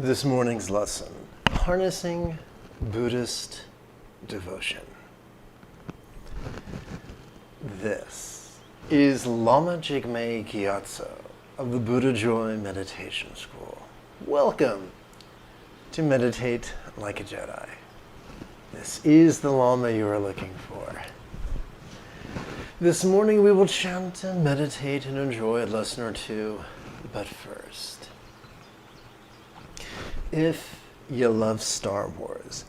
This morning's lesson, harnessing Buddhist devotion. This is Lama Jigme Gyatso of the Buddha Joy Meditation School. Welcome to Meditate Like a Jedi. This is the Lama you are looking for. This morning we will chant and meditate and enjoy a lesson or two, but first, if you love Star Wars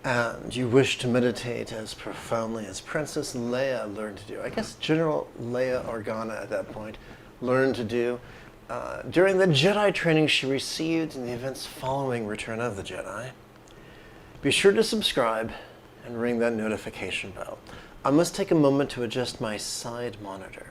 and you wish to meditate as profoundly as Princess Leia learned to do, I guess General Leia Organa at that point learned to do during the Jedi training she received in the events following Return of the Jedi, be sure to subscribe and ring that notification bell. I must take a moment to adjust my side monitor.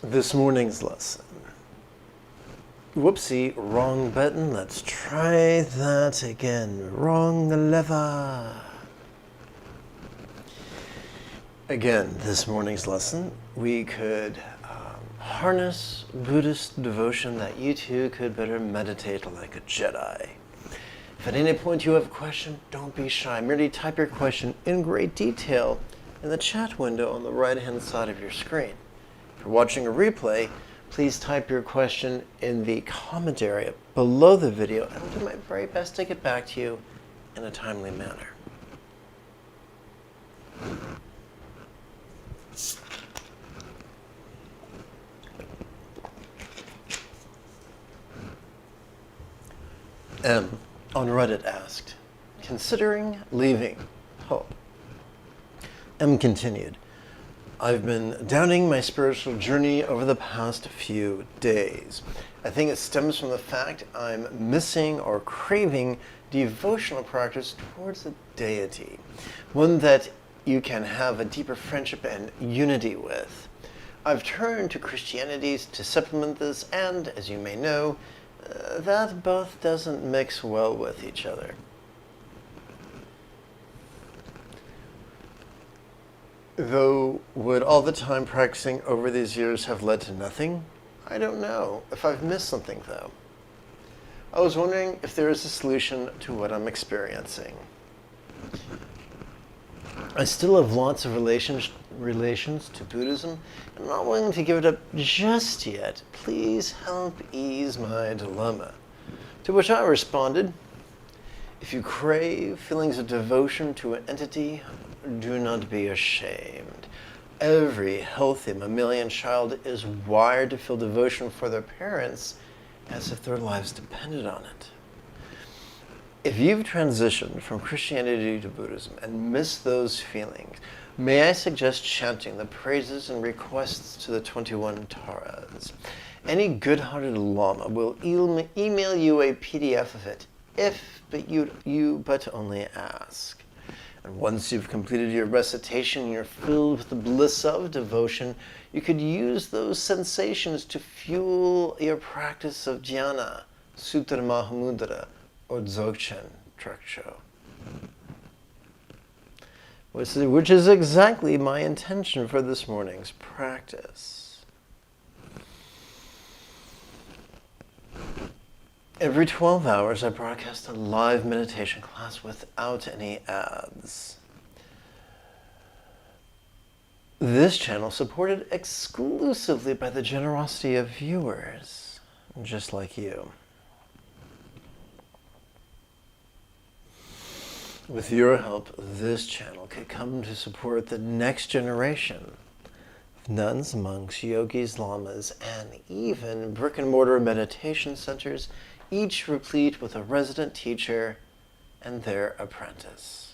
This morning's lesson. Whoopsie, wrong button. Let's try that again. Wrong lever. Again, this morning's lesson, we could harness Buddhist devotion that you too could better meditate like a Jedi. If at any point you have a question, don't be shy. Merely type your question in great detail in the chat window on the right-hand side of your screen. If you're watching a replay, please type your question in the comment area below the video, and I'll do my very best to get back to you in a timely manner. M on Reddit asked, considering leaving hope. M continued, I've been downing my spiritual journey over the past few days. I think it stems from the fact I'm missing or craving devotional practice towards a deity, one that you can have a deeper friendship and unity with. I've turned to Christianity to supplement this, and as you may know, that both doesn't mix well with each other. Though, would all the time practicing over these years have led to nothing? I don't know. If I've missed something, though. I was wondering if there is a solution to what I'm experiencing. I still have lots of relations to Buddhism, and I'm not willing to give it up just yet. Please help ease my dilemma. To which I responded, if you crave feelings of devotion to an entity, do not be ashamed. Every healthy mammalian child is wired to feel devotion for their parents as if their lives depended on it. If you've transitioned from Christianity to Buddhism and missed those feelings, may I suggest chanting the praises and requests to the 21 Taras. Any good-hearted Lama will email you a PDF of it, you but only ask. And once you've completed your recitation and you're filled with the bliss of devotion, you could use those sensations to fuel your practice of dhyana, Sutra Mahamudra, or Dzogchen Trekcho. Which is exactly my intention for this morning's practice. Every 12 hours, I broadcast a live meditation class without any ads. This channel supported exclusively by the generosity of viewers, just like you. With your help, this channel could come to support the next generation of nuns, monks, yogis, lamas, and even brick-and-mortar meditation centers, each replete with a resident teacher and their apprentice.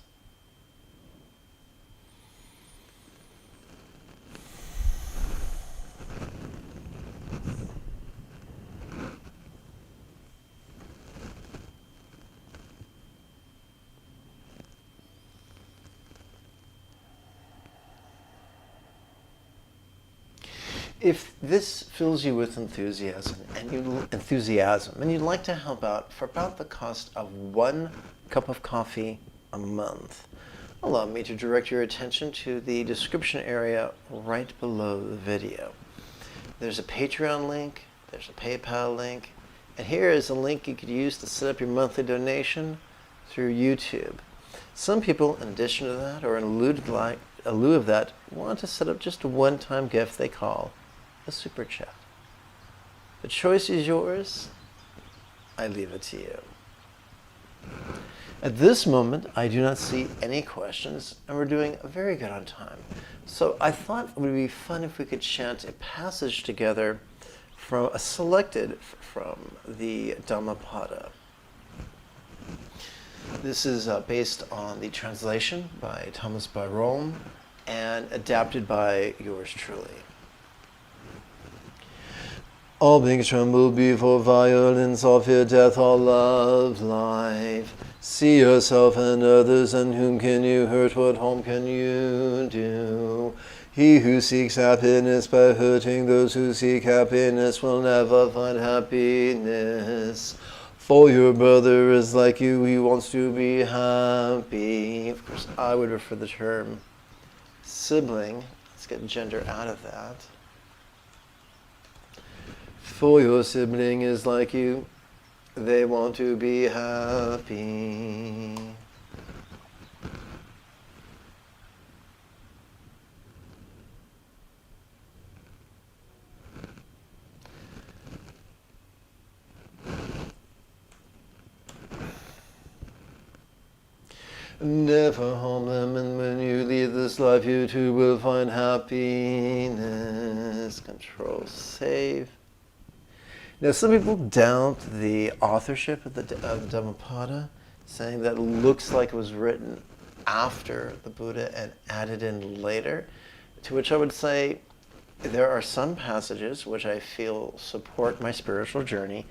If this fills you with enthusiasm and you'd like to help out for about the cost of 1 cup of coffee a month, allow me to direct your attention to the description area right below the video. There's a Patreon link, there's a PayPal link, and here is a link you could use to set up your monthly donation through YouTube. Some people, in addition to that, or in lieu of that, want to set up just a one-time gift they call a super chat. The choice is yours. I leave it to you. At this moment, I do not see any questions, and we're doing very good on time. So I thought it would be fun if we could chant a passage together selected from the Dhammapada. This is based on the translation by Thomas Byrom and adapted by yours truly. All beings tremble before violence, all fear death, all love life. See yourself and others, and whom can you hurt, what harm can you do? He who seeks happiness by hurting those who seek happiness will never find happiness. For your brother is like you, he wants to be happy. Of course, I would prefer the term sibling. Let's get gender out of that. For your sibling is like you, they want to be happy. Never harm them, and when you leave this life, you too will find happiness. Control, save. Now, some people doubt the authorship of the Dhammapada, saying that it looks like it was written after the Buddha and added in later, to which I would say there are some passages which I feel support my spiritual journey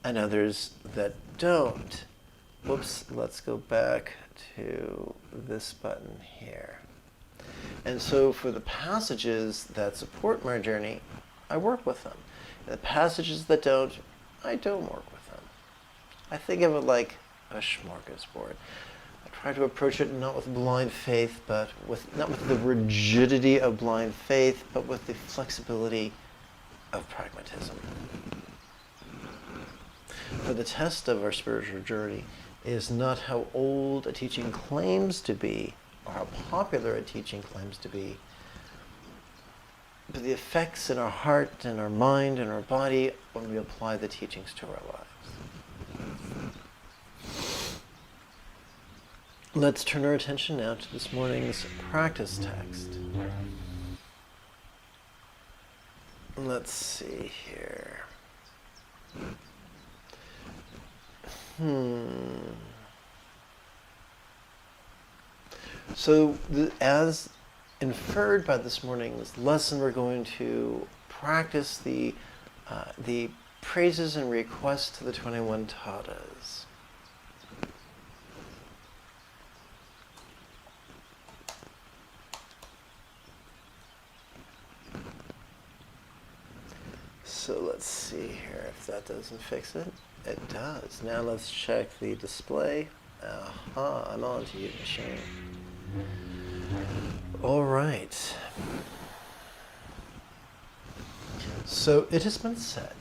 and others that don't. Whoops, let's go back to this button here. And so for the passages that support my journey, I work with them. The passages that don't, I don't work with them. I think of it like a smorgasbord. I try to approach it not with blind faith, but not with the rigidity of blind faith, but with the flexibility of pragmatism. For the test of our spiritual journey is not how old a teaching claims to be, or how popular a teaching claims to be, but the effects in our heart and our mind and our body when we apply the teachings to our lives. Let's turn our attention now to this morning's practice text. Let's see here. So, as inferred by this morning's lesson, we're going to practice the praises and requests to the 21 Tattas. So let's see here if that doesn't fix it. It does. Now let's check the display. Aha, I'm on to you, machine. All right. So it has been said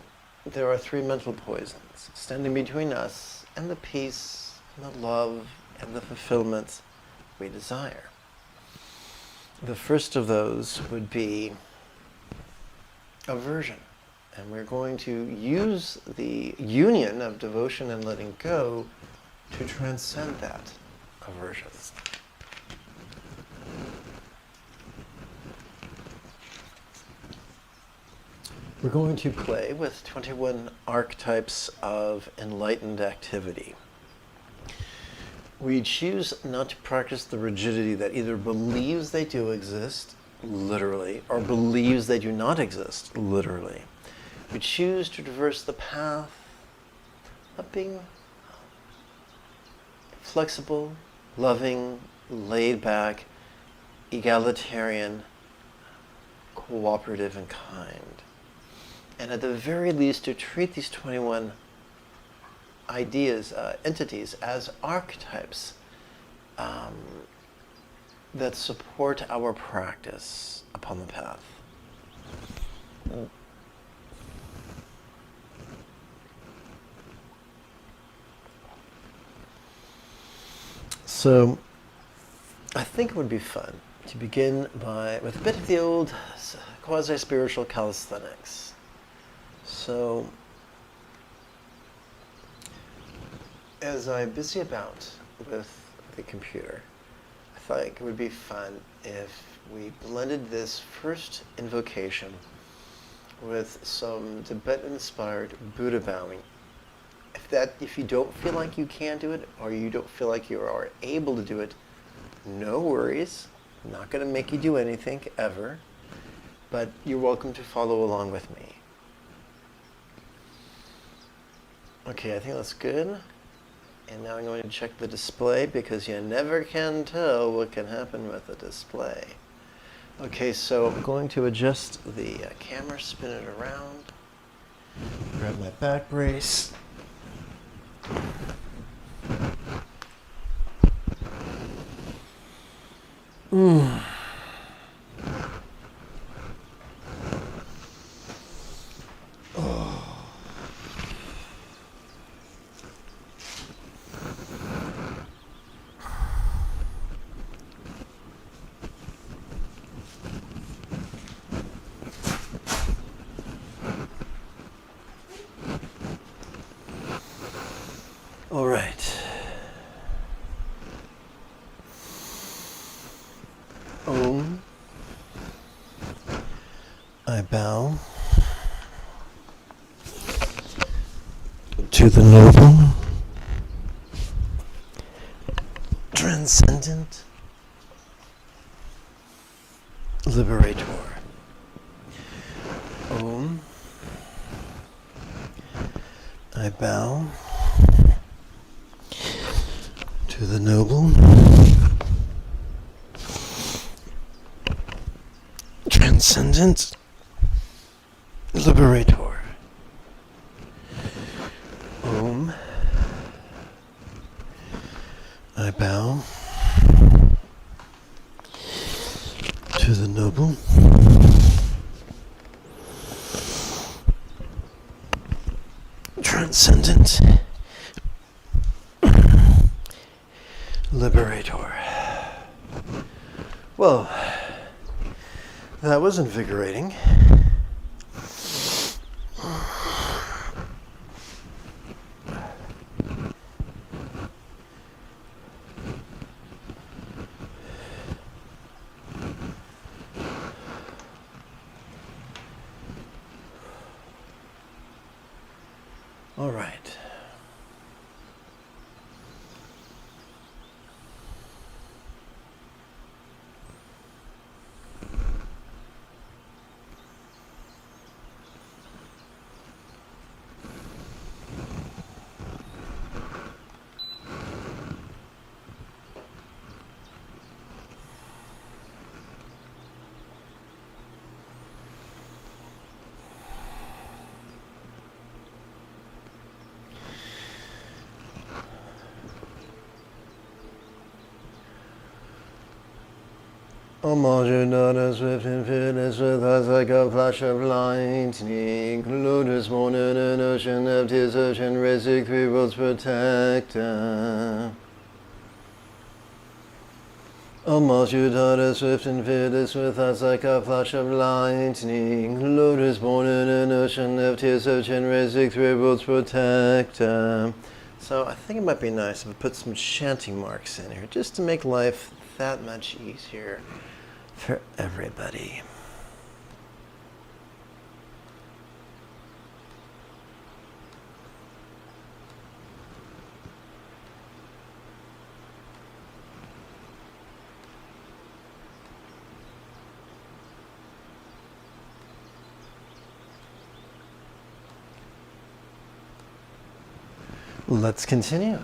there are 3 mental poisons standing between us and the peace and the love and the fulfillment we desire. The first of those would be aversion. And we're going to use the union of devotion and letting go to transcend that aversion. We're going to play with 21 archetypes of enlightened activity. We choose not to practice the rigidity that either believes they do exist, literally, or believes they do not exist, literally. We choose to traverse the path of being flexible, loving, laid back, egalitarian, cooperative, and kind. And at the very least, to treat these 21 ideas, entities, as archetypes that support our practice upon the path. So, I think it would be fun to begin with a bit of the old quasi-spiritual calisthenics. So, as I busy about with the computer, I thought it would be fun if we blended this first invocation with some Tibetan-inspired Buddha bowing. If you don't feel like you can do it, or you don't feel like you are able to do it, no worries. I'm not going to make you do anything, ever. But you're welcome to follow along with me. Okay, I think that's good. And now I'm going to check the display, because you never can tell what can happen with the display. Okay, so I'm going to adjust the camera, spin it around, grab my back brace. All right. Om. I bow to the noble, transcendent liberator. Om. I bow to the noble, transcendent liberator. Om. I bow to the noble, transcendent liberator. Well, that was invigorating. All right. Imagine that as swift and fearless with us like a flash of lightning. Lotus born in an ocean of tears, ocean raising 3 worlds protector. Imagine that as swift and fearless with us like a flash of lightning. Lotus born in an ocean of tears, ocean raising 3 worlds protector. So I think it might be nice if I put some chanting marks in here, just to make life that much easier for everybody. Let's continue.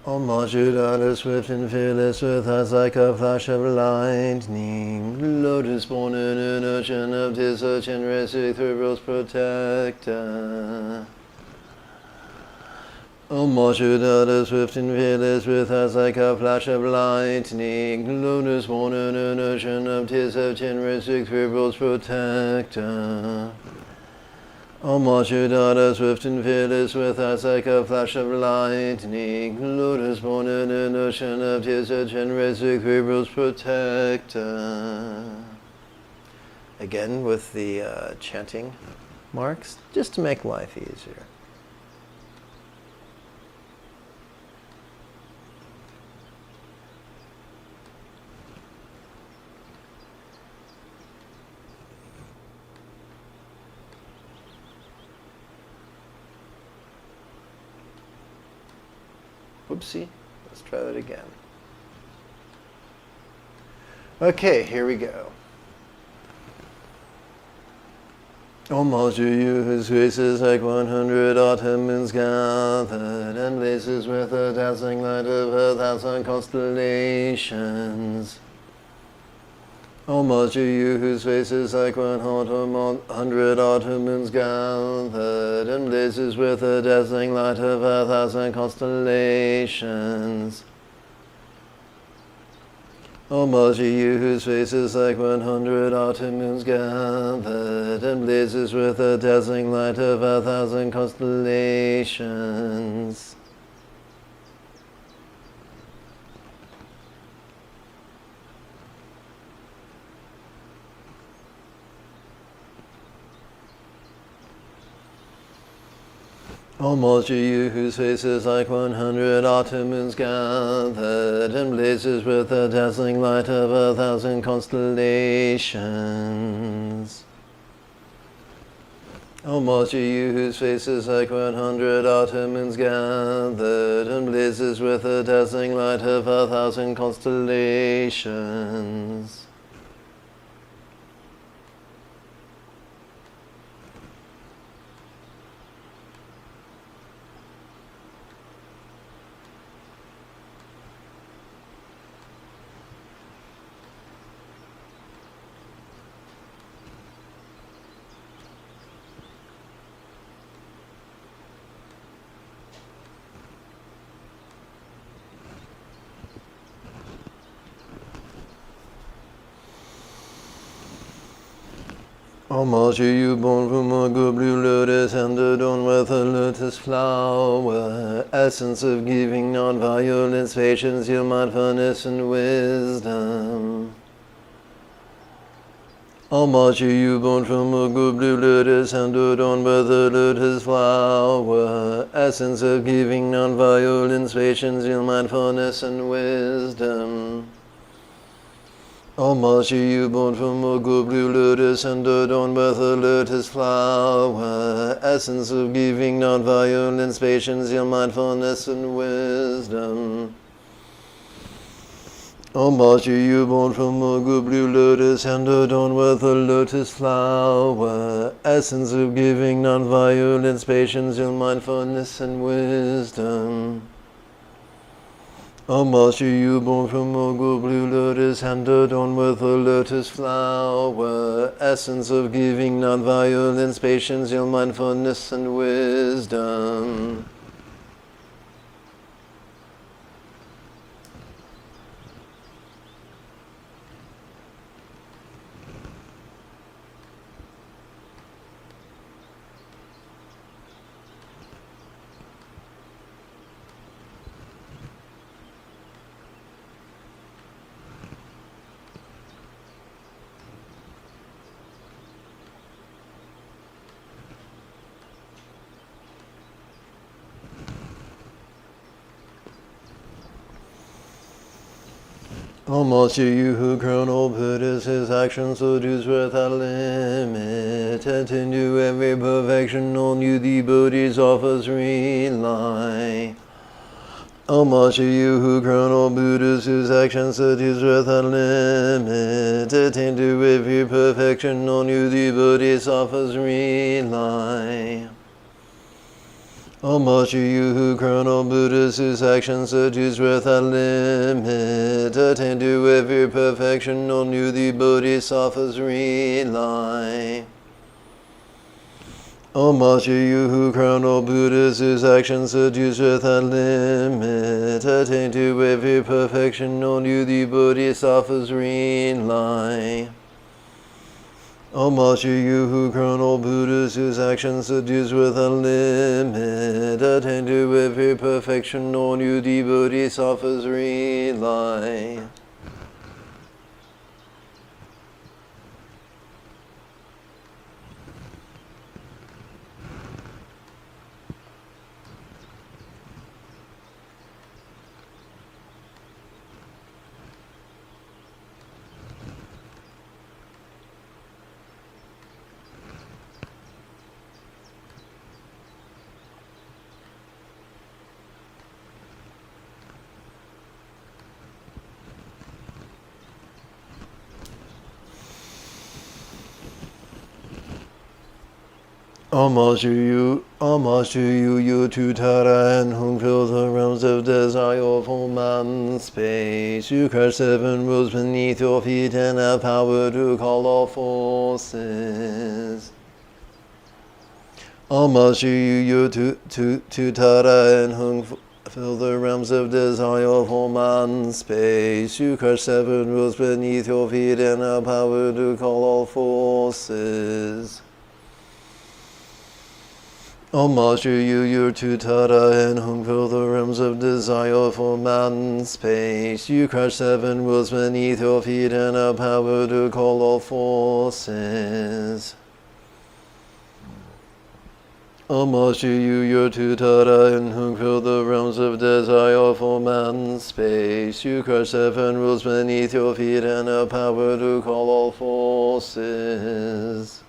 Om Ajudata, swift and fearless, with eyes like a flash of lightning, lotus born in an ocean of tears, such and rescue through world's protector. Om Ajudata, swift and fearless, with eyes like a flash of lightning, lotus born in an ocean of tears, such and rescue through world's protector. Om Ajudata, swift and fearless, with eyes like a flash of lightning, lotus born in an ocean of tears, a generous three worlds protector. Again with the chanting marks, just to make life easier. Whoopsie, let's try that again. Okay, here we go. Om all you whose graces like 100 autumn moons gathered, and blazes with the dazzling light of 1,000 constellations. Om all you whose faces like 100 autumn moons gathered, and blazes with the dazzling light of 1,000 constellations. Om all you whose faces like 100 autumn moons gathered, and blazes with the dazzling light of 1,000 constellations. Om all you whose faces like 100 autumn moons gathered, and blazes with the dazzling light of 1,000 constellations. Om all you whose faces like 100 autumn moons gathered, and blazes with the dazzling light of 1,000 constellations. Om all you born from a good blue lotus, and adorned with a lotus flower, essence of giving, non-violence, patience, your mindfulness and wisdom. Om all you born from a good blue lotus, and adorned with a lotus flower, essence of giving, non-violence, patience, your mindfulness and wisdom. Om all you born from a good blue lotus, and adorned with a lotus flower, essence of giving, non-violence, patience, your mindfulness and wisdom. Om all you born from a good blue lotus, and adorned with a lotus flower, essence of giving, non-violence, patience, your mindfulness and wisdom. Om all you born from a good blue lotus, and adorned with a lotus flower, essence of giving, non-violence, patience, your mindfulness and wisdom. Almost you who crown all Buddhists, his actions so do's without limit. Attend to every perfection, on you the Bodhisattvas rely. Almost you who crown all Buddhists, whose actions so do's without limit. Attend to every perfection, on you the Bodhisattvas rely. Almost you who crown all Buddhists, whose actions so do's without limit. Attain to every perfection, on you the Bodhisattvas rely. Almost you who crown all Buddhists, whose actions so do's without limit. Attain to every perfection, on you the Bodhisattvas rely. Almost you who crown all Buddhists, whose actions so do's without limit. Attain to every perfection, on you the Bodhisattvas rely. Almost you, you to Tara and whom fill the realms of desire for man space. You crush 7 worlds beneath your feet and have power to call all forces. Almost you to Tara and whom fill the realms of desire for man space. You crush 7 worlds beneath your feet and have power to call all forces. Almost you to Tara and whom fill the realms of desire for man space. You crush 7 worlds beneath your feet and have power to call all forces. Almost you to Tara and whom fill the realms of desire for man space. You crush 7 worlds beneath your feet and have power to call all forces.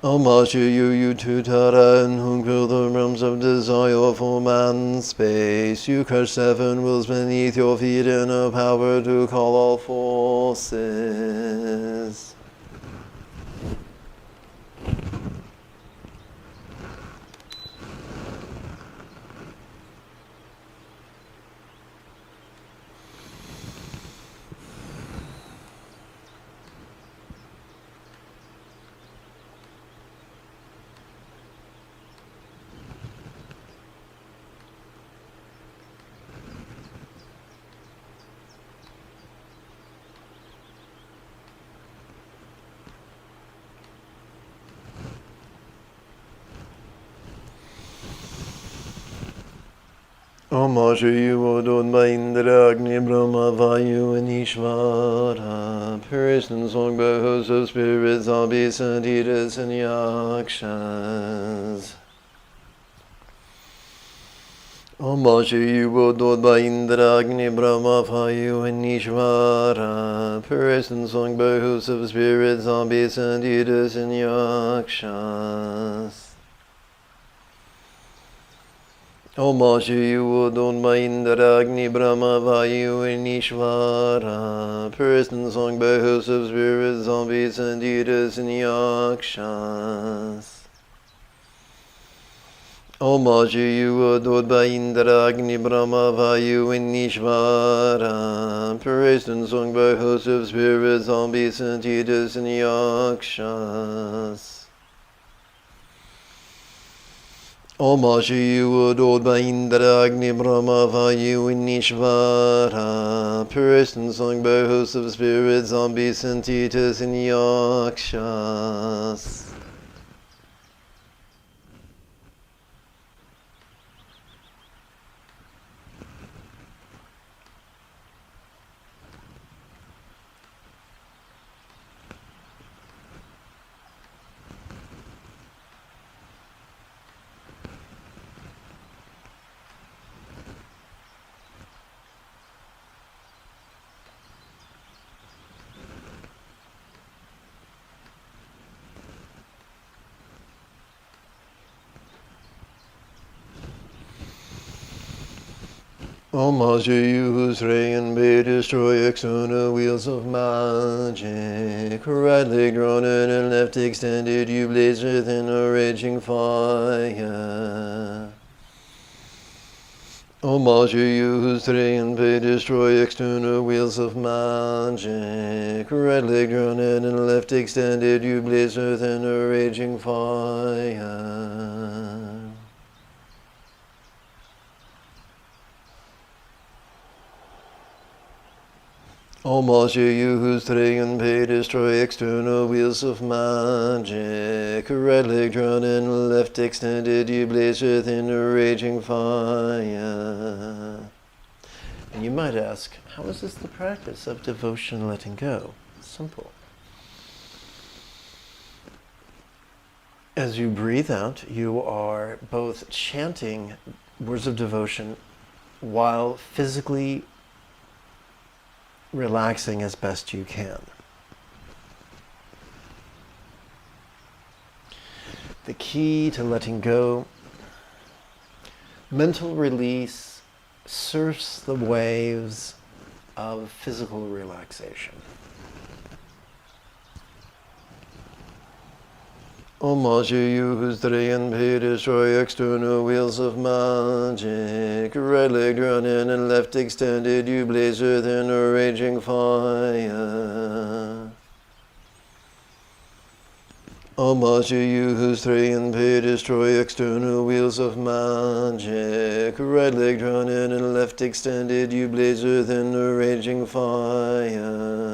Almost you to Tara and whom fill the realms of desire for man space. You crush 7 worlds beneath your feet and have power to call all forces. Almost you adored by Indra, Agni, Brahma, Vayu, and Ishvara. Perished in song by hosts of spirits, Abhis, Aditas, and Yakshas. Almost you adored by Indra, Agni, Brahma, Vayu, and Ishvara. Perished in song by hosts of spirits, Abhis, Aditas, and Yakshas. Almost you adored by Indra, Agni, Brahma, Vayu, and Ishvara. Perished in song by hosts of spirits, zombies, and Aditas, and Yakshas. Almost you adored by Indra, Agni, Brahma, Vayu, and Ishvara. Perished in song by hosts of spirits, zombies, and Aditas, and Yakshas. Almost you adored by Indra, Agni, Brahma, Vayu, and Ishvara. Perished in song by hosts of spirits, zombies, and Aditas, and Yakshas. Homage to you whose reign may destroy external wheels of magic. Right leg drawn in and left extended, you blaze within a raging fire. Homage to you whose reign may destroy external wheels of magic. Right leg drawn in and left extended, you blaze within a raging fire. Homage to you whose dragon may destroy external wheels of magic. Right leg drawn in, left extended, you blaze within a raging fire. And you might ask, how is this the practice of devotion letting go? Simple. As you breathe out, you are both chanting words of devotion while physically relaxing as best you can. The key to letting go, mental release surfs the waves of physical relaxation. Homage to you whose dragon may destroy external wheels of magic. Right leg drawn in and left extended, you blaze within a raging fire. Homage to you whose dragon may destroy external wheels of magic. Right leg drawn in and left extended, you blaze within a raging fire.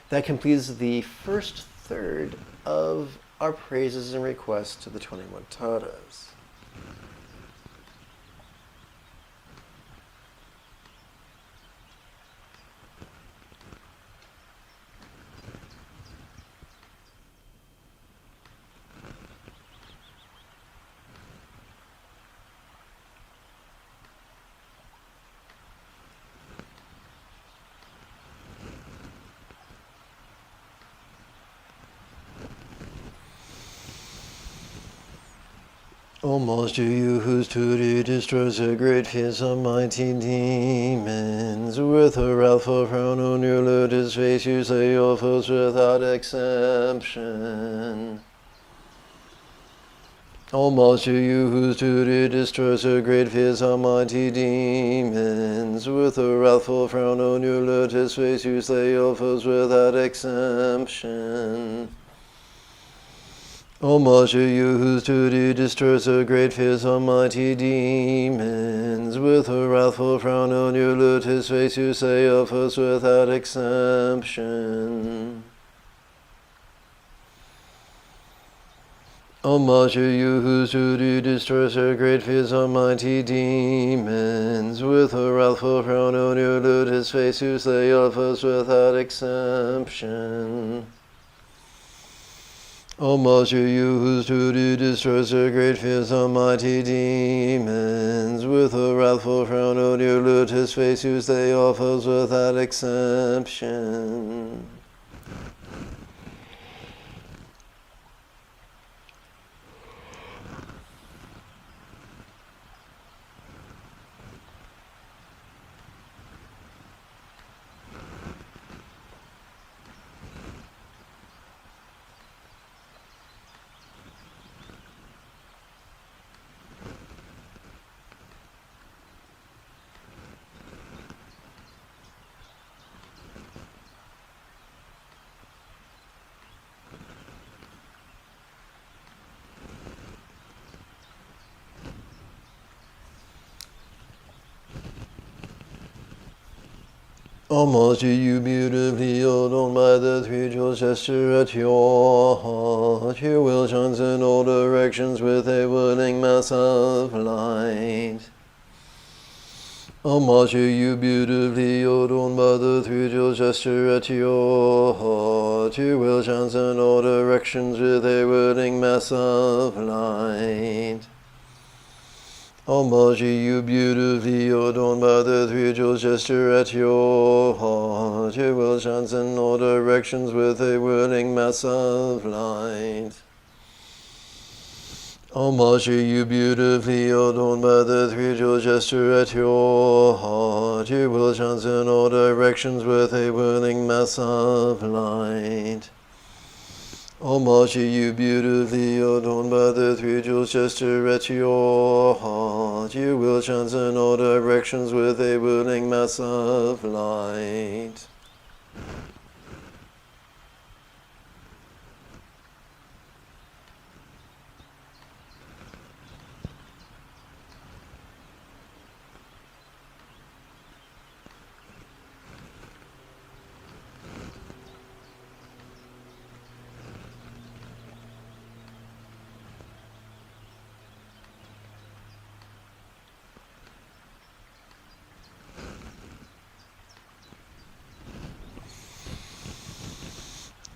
That completes the first third of our praises and requests to the 21 Taras. Homage to you whose duty destroys the great fears of mighty demons. With a wrathful frown on your lotus face, you slay your foes without exception. Homage to you whose duty destroys the great fears of mighty demons. With a wrathful frown on your lotus face, you slay your foes without exception. Homage to you whose duty destroys the great fears of mighty demons. With a wrathful frown on your lotus face, you slay your foes without exception. Homage to you whose duty destroys the great fears of mighty demons. With a wrathful frown on your lotus face, you slay your foes without exception. Homage to you whose duty destroys the great fears of mighty demons. With a wrathful frown on your lotus face, you slay your foes without exception. Homage to you, beautifully adorned by the three jewels gesture at your heart. Your will shines in all directions with a whirling mass of light. Homage to you, beautifully adorned by the three jewels gesture at your heart. Your will shines in all directions with a whirling mass of light. Homage to you, beautifully adorned by the three jewels gesture at your heart. Your will shines in all directions with a whirling mass of light. Homage you beautifully adorned by the three-jewel gesture at your heart. You will shine in all directions with a whirling mass of light. Homage you beautifully adorned by the three-jewel gesture at your heart. You will shine in all directions with a whirling mass of light.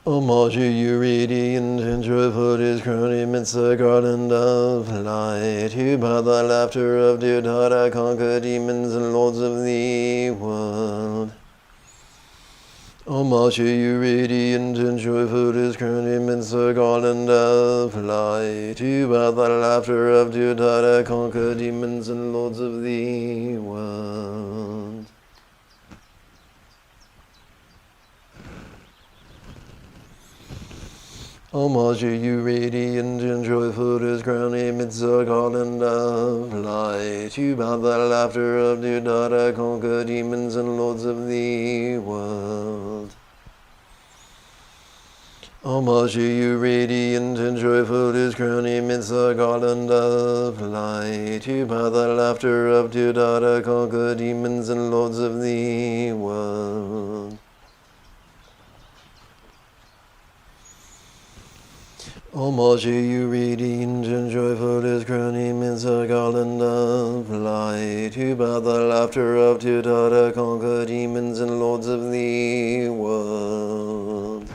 Homage you radiant and joyful, his crowning amidst the garland of light. You by the laughter of dear Dada conquer demons and lords of the world. Homage you radiant and joyful, his crowning amidst the garland of light. You by the laughter of dear Dada conquer demons and lords of the world. Homage you radiant and joyful, his crowning amidst the garland of light. You by the laughter of dear Dada conquer demons and lords of the world. Homage you radiant and joyful, his crowning amidst the garland of light. You by the laughter of dear Dada conquer demons and lords of the world. Homage you radiant and joyful, his crowning amidst the garland of light. You by the laughter of dear Dada conquer demons and lords of the world.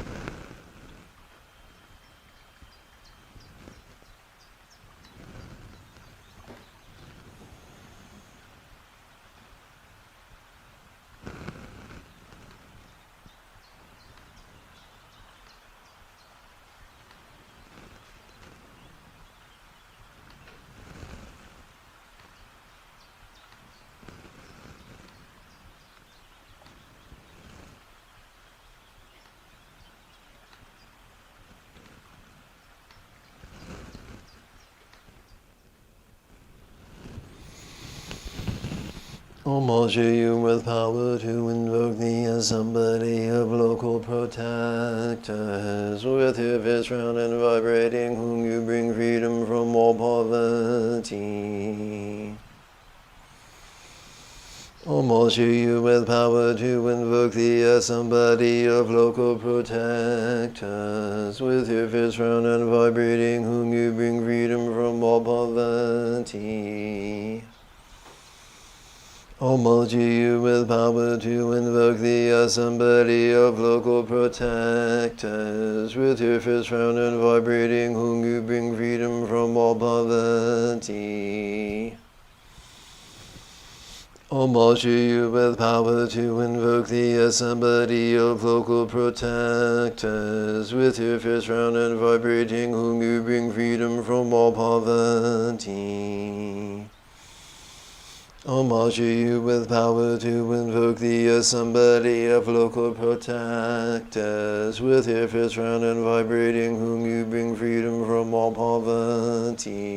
Homage you with power to invoke thee as somebody of local protectors, with your fist round and vibrating, whom you bring freedom from all poverty. Homage you with power to invoke thee as somebody of local protectors, with your fist round and vibrating, whom you bring freedom from all poverty. Homage you with power to invoke thee as somebody of local protectors, with your fist round and vibrating, whom you bring freedom from all poverty. Homage you with power to invoke thee as somebody of local protectors, with your fist round and vibrating, whom you bring freedom from all poverty. Homage you with power to invoke thee as somebody of local protectors, with your fist round and vibrating, whom you bring freedom from all poverty.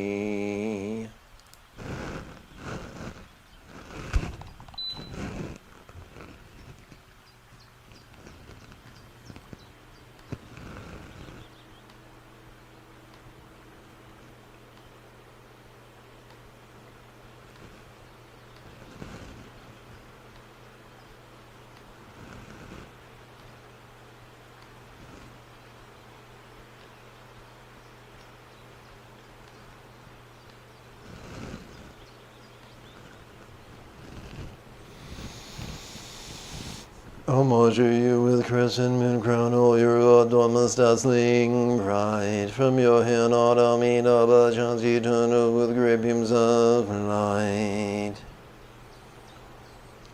Homage you with crescent moon crown, all your adornments dazzling bright. From your hand out Amitabha shines eternal with great beams of light.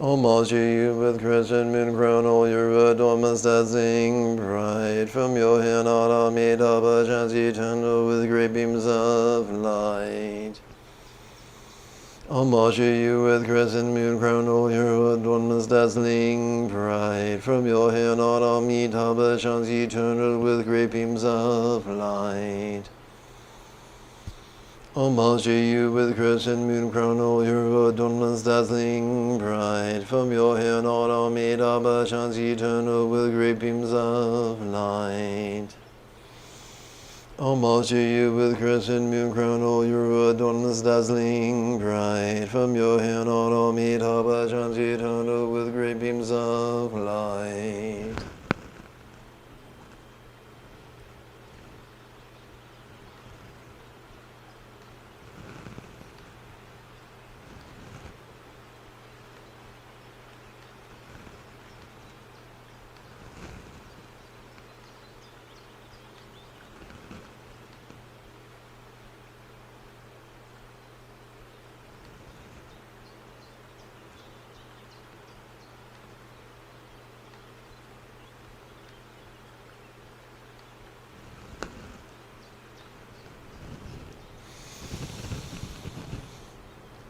Homage you with crescent moon crown, all your adornments dazzling bright. From your hand out Amitabha shines eternal with great beams of light. Homage to you with crescent moon crown, all your adornments dazzling bright. From your hair not Amitabha shines eternal with great beams of light. Homage to you with crescent moon crown, all your adornments dazzling bright. From your hair not Amitabha shines eternal with great beams of light. Homage to you with crescent moon crown, all your adornments dazzling bright. From your hair not Amitabha shines eternal with great beams of light.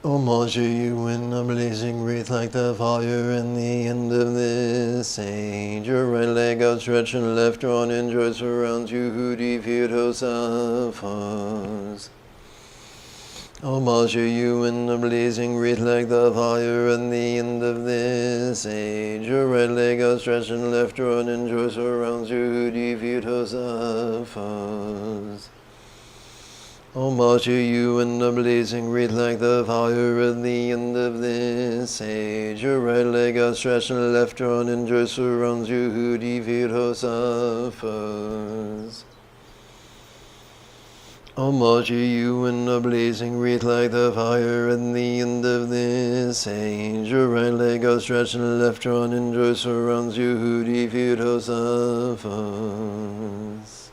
Homage to you in a blazing wreath like the fire in the end of this age. Your right leg outstretched and left drawn in joy surrounds you who defeat hosts of foes. Homage to you in a blazing wreath like the fire in the end of this age. Your right leg outstretched and left drawn in joy surrounds you who defeat hosts of foes. Homage to you in the blazing wreath like the fire at the end of this age. Your right leg outstretched and left drawn in joy surrounds you who defeat hosts of foes. Homage to you in the blazing wreath like the fire at the end of this age. Your right leg outstretched and left drawn in joy surrounds you who defeat hosts of foes.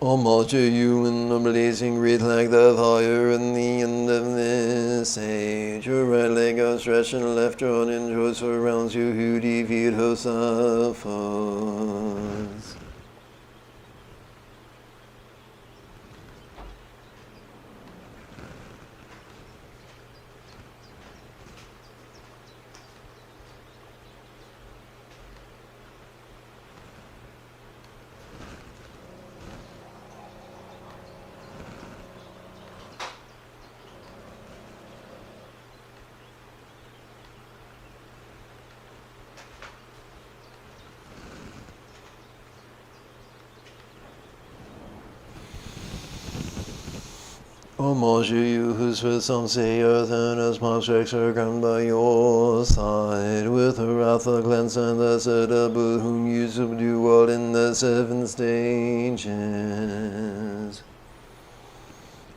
Homage to you in the blazing wreath like the fire in the end of this age. Your right leg outstretched and left drawn in joy surrounds you who defeat hosts of foes. Homage to you whose with some say earth and its monstrous are ground by your side. With the wrath of cleanse and the sedable whom you subdue all in the seven stages.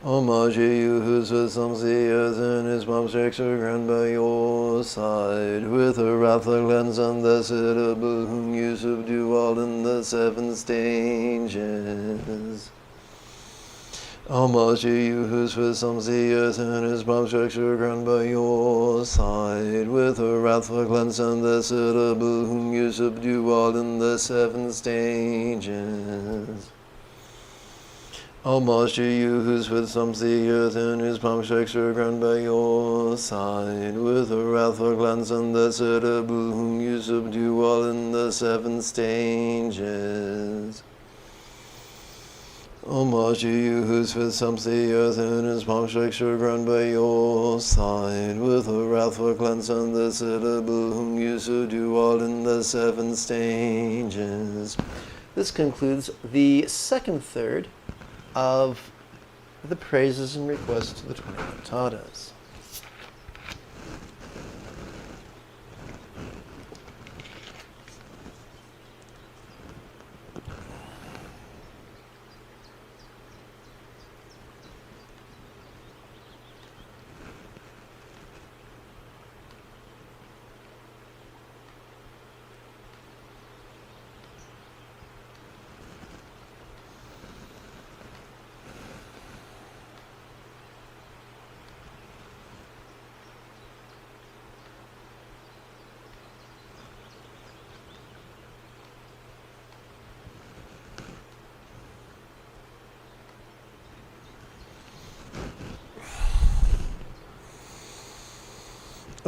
Homage to you whose with some say earth and its monstrous are ground by your side. With the wrath of cleanse and the sedable whom you subdue all in the seven stages. Homage to you whose with some the earth and his bomb structure ground by your side. With a wrathful cleanse and the sedable whom you subdue all in the seven stages. Homage to you whose with some the earth and his palm structure ground by your side. With a wrathful glance and the sedable whom you subdue all in the seven stages. Homage to you whose with some the earth and his palm structure ground by your side. With a wrathful glance and the sedable whom you subdue all in the seven stages. This concludes the second third of the praises and requests to the 20 cantatas.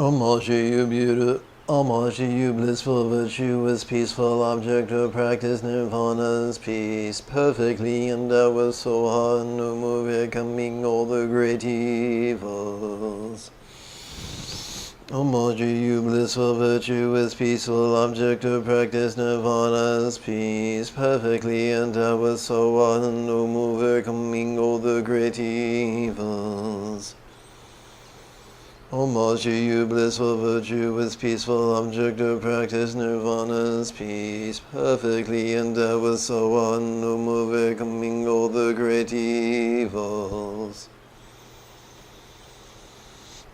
Homage to you, beautiful. Homage to you, blissful, virtuous, peaceful object of practice, nirvana's peace, perfectly endowed with soha, no move coming all the great evils. Homage to you, blissful, virtuous, peaceful object of practice, nirvana's peace, perfectly endowed with soha, no move coming all the great evils. Homage to you, blissful, virtuous, peaceful object of practice, nirvana's peace, perfectly endowed with soha, no move coming all the great evils.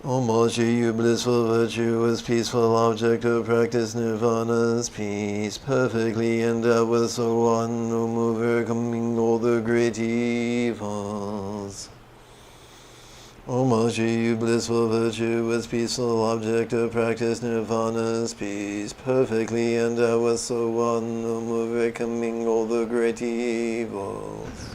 Homage to you, blissful, virtuous, peaceful object of practice, nirvana's peace, perfectly endowed with soha, no move coming all the great evils. Homage to you, blissful, virtuous, peaceful object of practice, nirvana's peace, perfectly endowed with soha, no move coming all the great evils.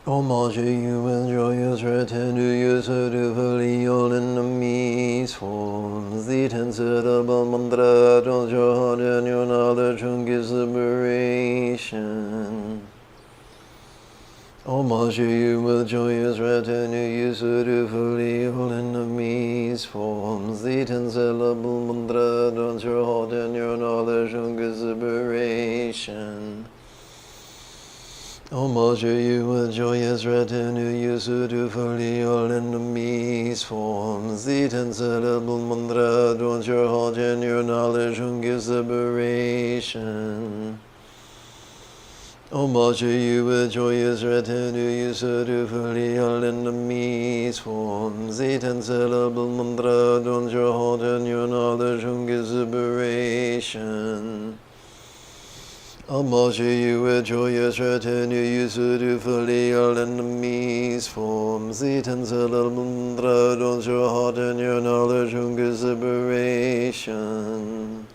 Homage to you and joyous return to you, so dutifully all enemies forms. The ten-syllable mantra fills your heart and your knowledge and gives liberation. Homage to you with joyous return to you, so dutifully all enemies forms. The ten-syllable mantra fills your heart and your knowledge and gives liberation. Homage to you with joyous return to you, so dutifully all enemies forms. The ten-syllable mantra adorns your heart and your knowledge and gives liberation. Homage to you with joyous return to you, so dutifully all enemies forms. The ten-syllable mantra adorns your heart and your knowledge and gives liberation. Homage to you with joyous return to you, so dutifully all enemies forms. The ten-syllable mantra adorns your heart and your knowledge and gives liberation.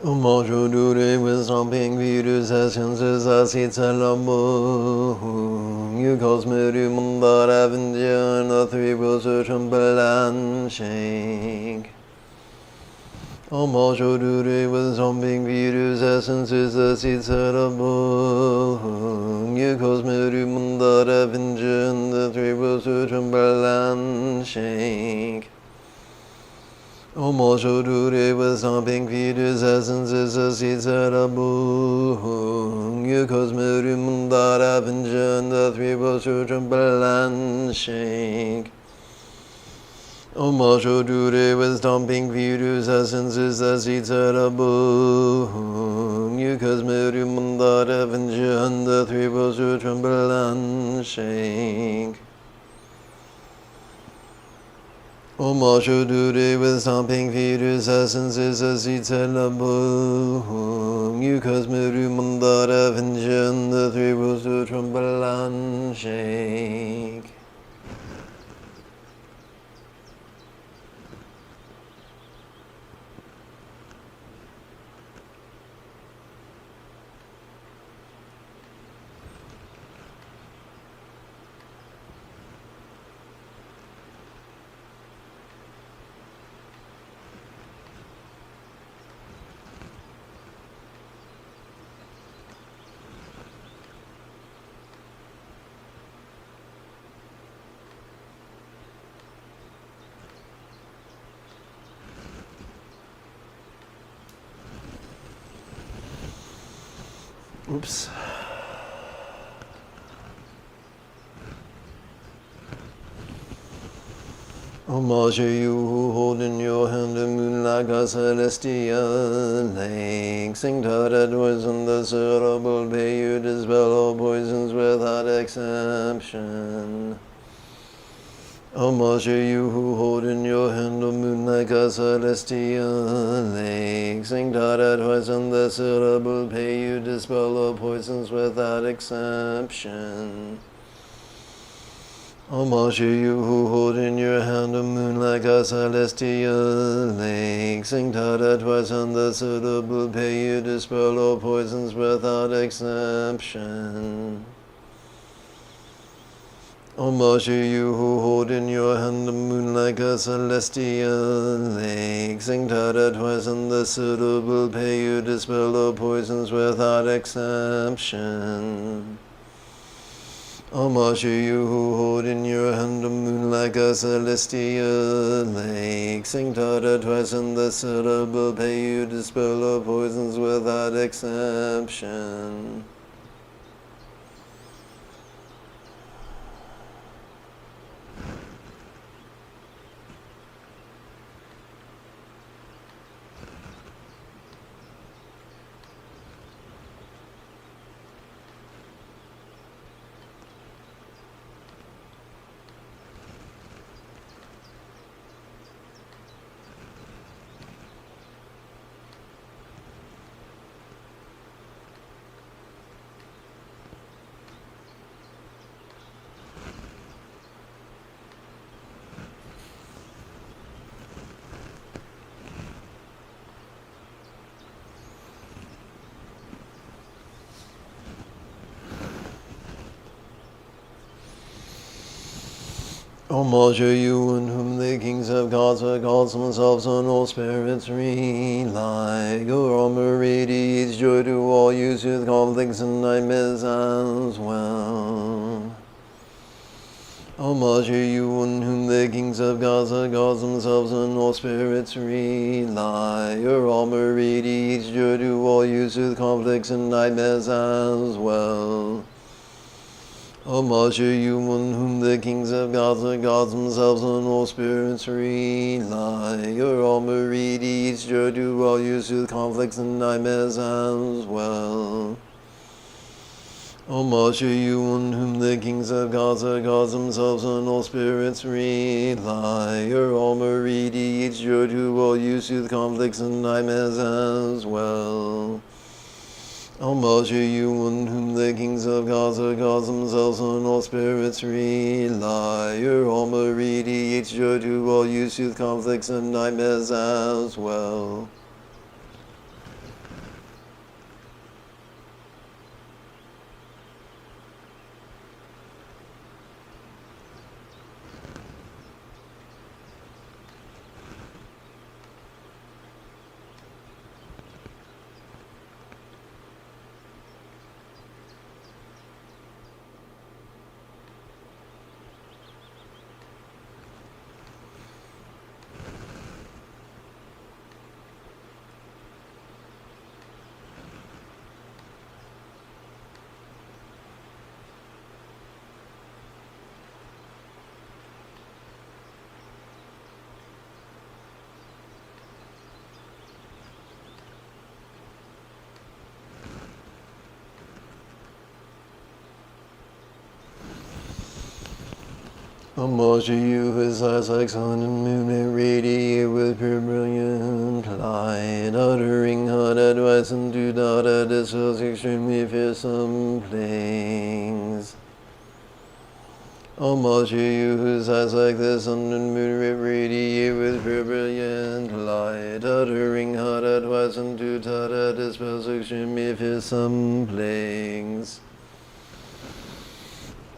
Homage to you with stomping virus essences asitalamu. You cause me to mandara vinja and the three wills to tremble and shake. Homage to you with stomping virus essences asitalamu. You cause me to mandara vinja and the three wills to tremble and shake. Homage to you with stomping feet, his essence is a seed set a boom. You cause me to mandara vinja and the three wills to tremble and shake. Homage to you with stomping feet, his essence is a seed set a boom. You cause me to mandara vinja and the three wills to tremble and shake. Homage to you with stomping feet, his essence is a seed set a boom. You cause me to mandara vinja and the three wills to tremble and shake. Oops. Homage to you who hold in your hand the moon like a celestial lake. Sing to the doors and the cerebral bay, you dispel all poisons without exception. Homage to you who hold in your hand the moon like a celestial lake. Sing to the doors and the cerebral bay, you dispel all poisons without exception. Homage to you who hold in your hand a moon like a celestial lake. Sing ta-da twice on the suitable pay, you dispel all poisons without exception. Homage to you who hold in your hand a moon like a celestial lake. Sing ta-da twice on the suitable pay, you dispel all poisons without exception. Homage to you who hold in your hand a moon like a celestial lake. Sing ta-da twice in the syllable pay, you dispel all poisons without exception. Homage to you in whom the kings of gods are gods themselves and all spirits rely. Your armor radiates joy to all used with conflicts and nightmares as well. Homage to you in whom the kings of gods are gods themselves and all spirits rely. Your armor radiates joy to all used with conflicts and nightmares as well. Homage to you in whom the kings of gods are gods themselves and all spirits rely. Your armor radiates joy to all used with conflicts and nightmares as well. Homage to you in whom the kings of gods are gods themselves and all spirits rely. Your armor radiates joy to all used with conflicts and nightmares as well. Homage to you in whom the kings of gods are gods themselves and all spirits rely. Your armor radiates joy to all used with conflicts and nightmares as well. Homage to you, his eyes like sun and moon, and radiate with pure brilliant light, uttering hot advice and to doubt at dispels extremely fearsome plagues. Homage to you, whose eyes like the sun and moon radiate with pure brilliant light, uttering hot advice and to doubt at dispels extremely fearsome plagues.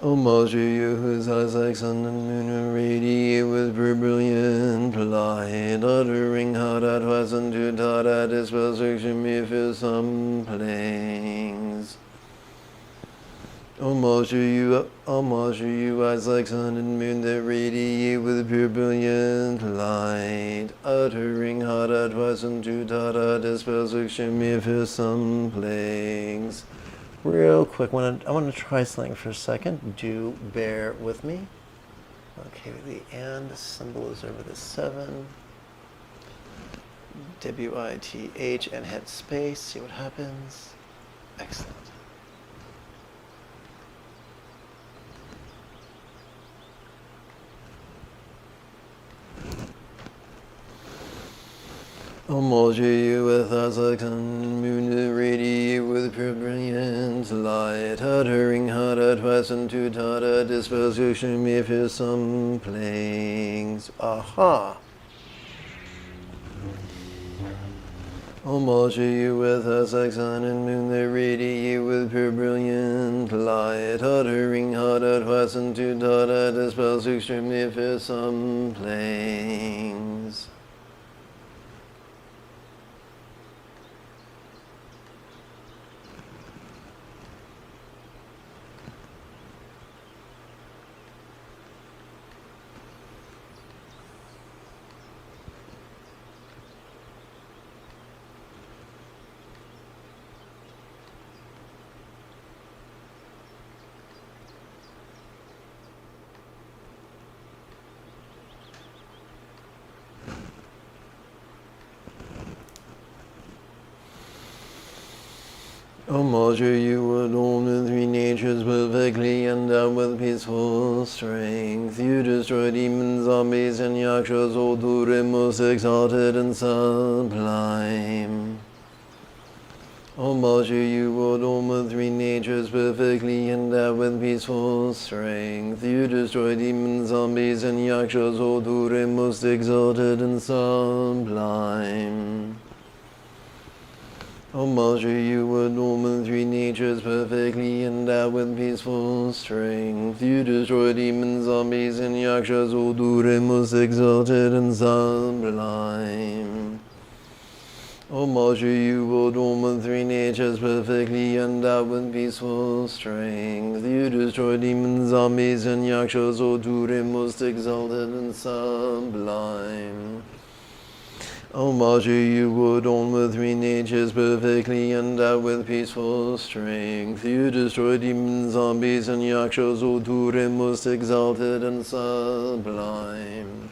Homage to you, whose eyes like sun and moon radiate with pure brilliant light, uttering hot advice and to doubt at dispels extremely fearsome plagues. Homage to you, eyes like sun and moon that radiate with pure brilliant light, uttering hot advice and to doubt at dispels extremely fearsome plagues. Real quick, I want to try something for a second. Do bear with me. Okay, the and symbol is over the 7. WITH and hit space. See what happens. Excellent. Omolji you with Azakan, moon radiate with pure brilliant light, uttering hara twice and two tata, dispels me for some plagues. Aha! Omolji you with Azakan and moon that radiate with pure brilliant light, uttering hara twice and two tata, dispels extremely for some plagues. Omolji you adorn the three natures perfectly, endowed with peaceful strength. You destroy demons, zombies, and yakshas, O Dure, most exalted and sublime. Omolji you adorn the three natures perfectly, endowed with peaceful strength. You destroy demons, zombies, and yakshas, O Dure, most exalted and sublime. Omolji you adorn the three natures perfectly, endowed with peaceful strength. You destroy demons, zombies, and yakshas, O Dure, most exalted and sublime. Omolji you adorn the three natures perfectly, endowed with peaceful strength. You destroy demons, zombies, and yakshas, O Dure, most exalted and sublime. Omolji you adorn the three natures perfectly, endowed with peaceful strength. You destroy demons, zombies, and yakshas, O Dure, most exalted and sublime.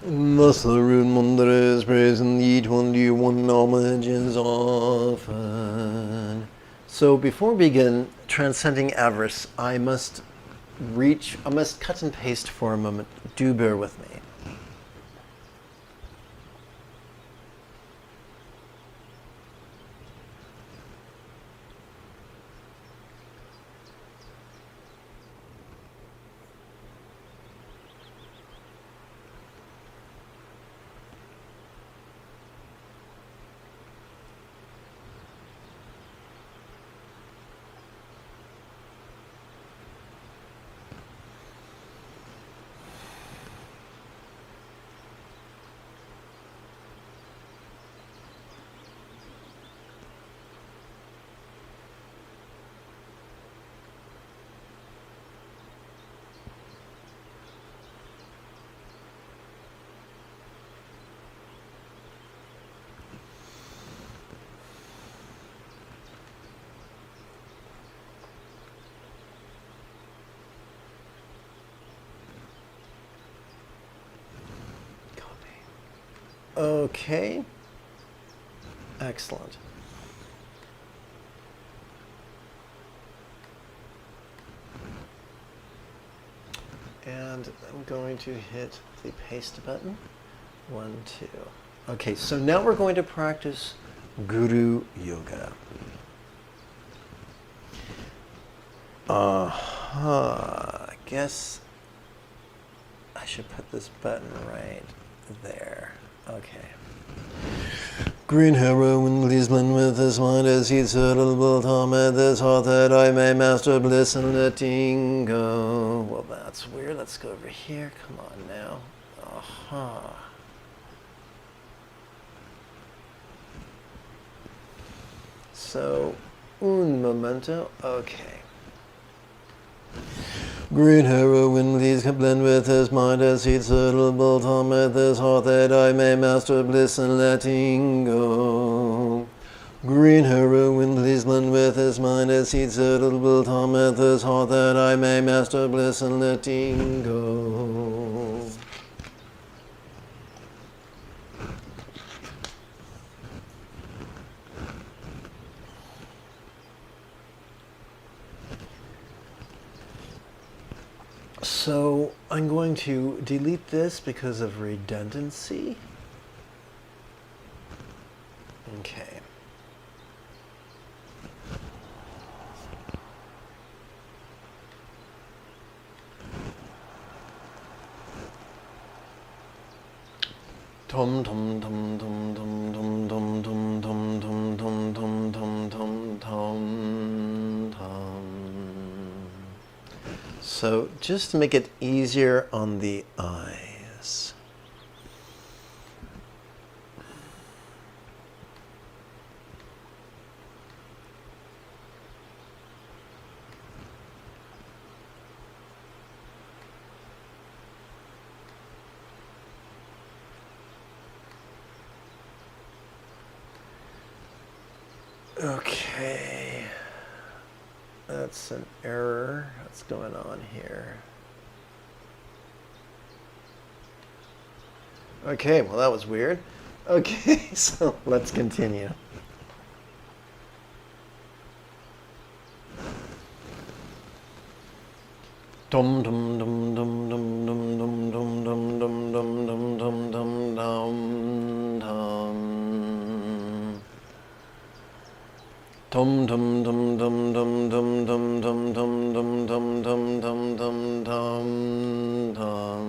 Thus the root mantra is praised, and each one to you one homage is offered. So before we begin transcending avarice, I must cut and paste for a moment. Do bear with me. Okay. Excellent. and I'm going to hit the paste button. 1, 2. Okay, so now we're going to practice Guru Yoga. I guess I should put this button right there. Okay. Green heroin leaves blend with his mind as he suitable time at this heart that I may master bliss and letting go. Well, that's weird. Let's go over here. Come on now. Aha. So, un momento. Okay. Green heroin leaves can blend with his mind as he suitable time at this heart that I may master bliss and letting go. Green heroin leaves blend with his mind as he suitable time at this heart that I may master bliss and letting go. So I'm going to delete this because of redundancy. Okay. Tom tom tom tom tom tom tom tom tom tom tom tom tom tom tom tom. So just to make it easier on the eyes. Okay. That's an error. What's going on here? Okay, well that was weird. Okay, so let's continue. Dum dum dum dum dum dum dum dum dum dum dum dum dum dum dum dum. Dum dum dum dum dum dum dum dum dum dum dum dum dum dum dum dum.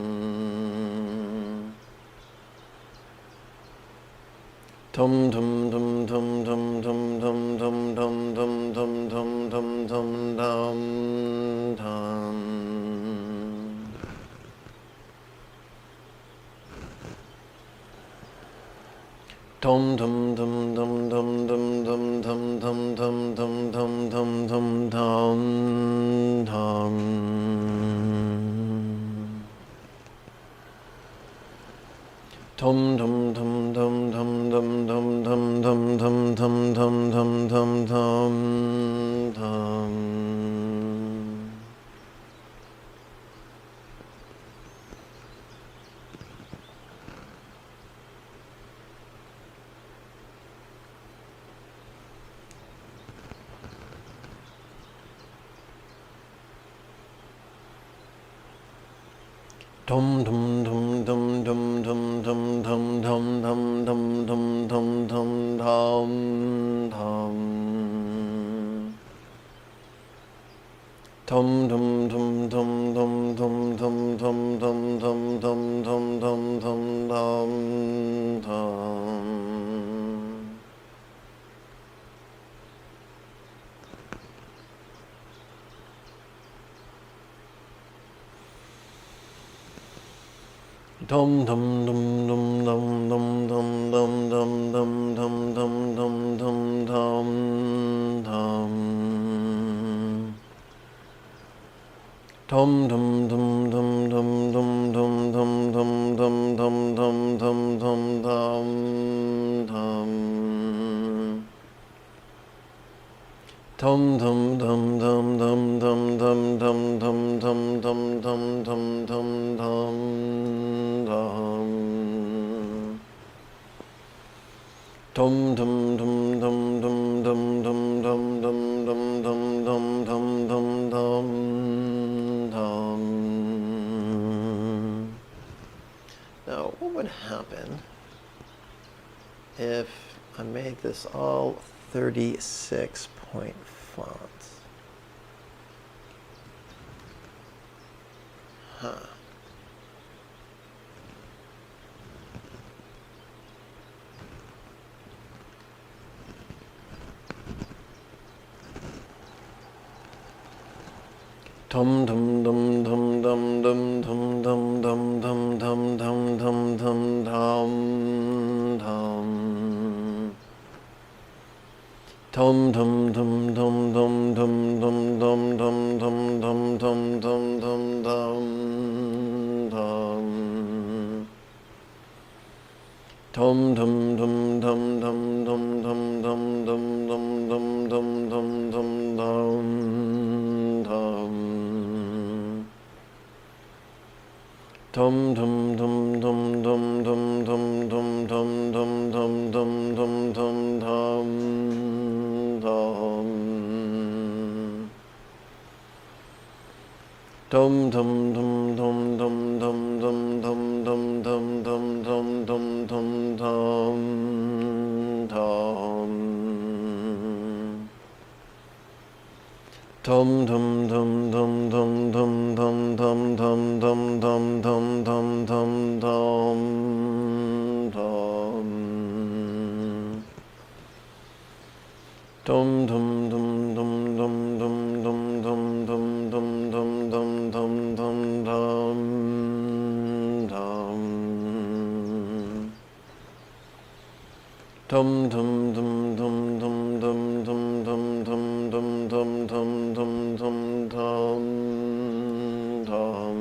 Dum dum dum dum dum dum dum dum dum dum dum dum dum dum dum dum. Dum dum dum dum dum dum dum dum dum dum dum dum dum dum dum dum. Dum dum dum dum dum dum dum dum dum dum dum dum dum dum dum dum. Dum dum dum dum dum dum dum dum dum dum dum dum dum dum dum dum. Dum dum dum dum dum dum dum dum dum dum dum dum dum dum dum dum. Dum dum dum dum dum dum dum dum dum dum dum dum dum dum dum dum. Dum dum dum dum dum dum dum dum dum dum dum dum dum dum dum dum. Dum dum dum dum dum dum dum dum dum dum dum dum dum dum dum dum. Dum dum dum dum dum dum dum dum dum dum dum dum dum dum dum dum. would happen if I made this all 36-point fonts? Huh. Dum dum dum dum dum dum dum dum dum dum dum dum dum dum dum dum. Dum dum dum dum dum dum dum dum dum dum dum dum dum dum dum dum. Dum dum dum dum dum dum dum dum dum dum dum dum dum dum dum dum. Dum dum dum dum dum dum dum dum dum dum dum dum dum dum dum dum. Dum dum dum dum dum dum dum dum dum dum dum dum dum dum dum dum. Dum dum dum dum dum dum dum dum dum dum dum dum dum dum dum dum. Dum dum dum dum dum dum dum dum dum dum dum dum dum dum dum dum. Dum dum dum dum dum dum dum dum dum dum dum dum dum dum dum dum.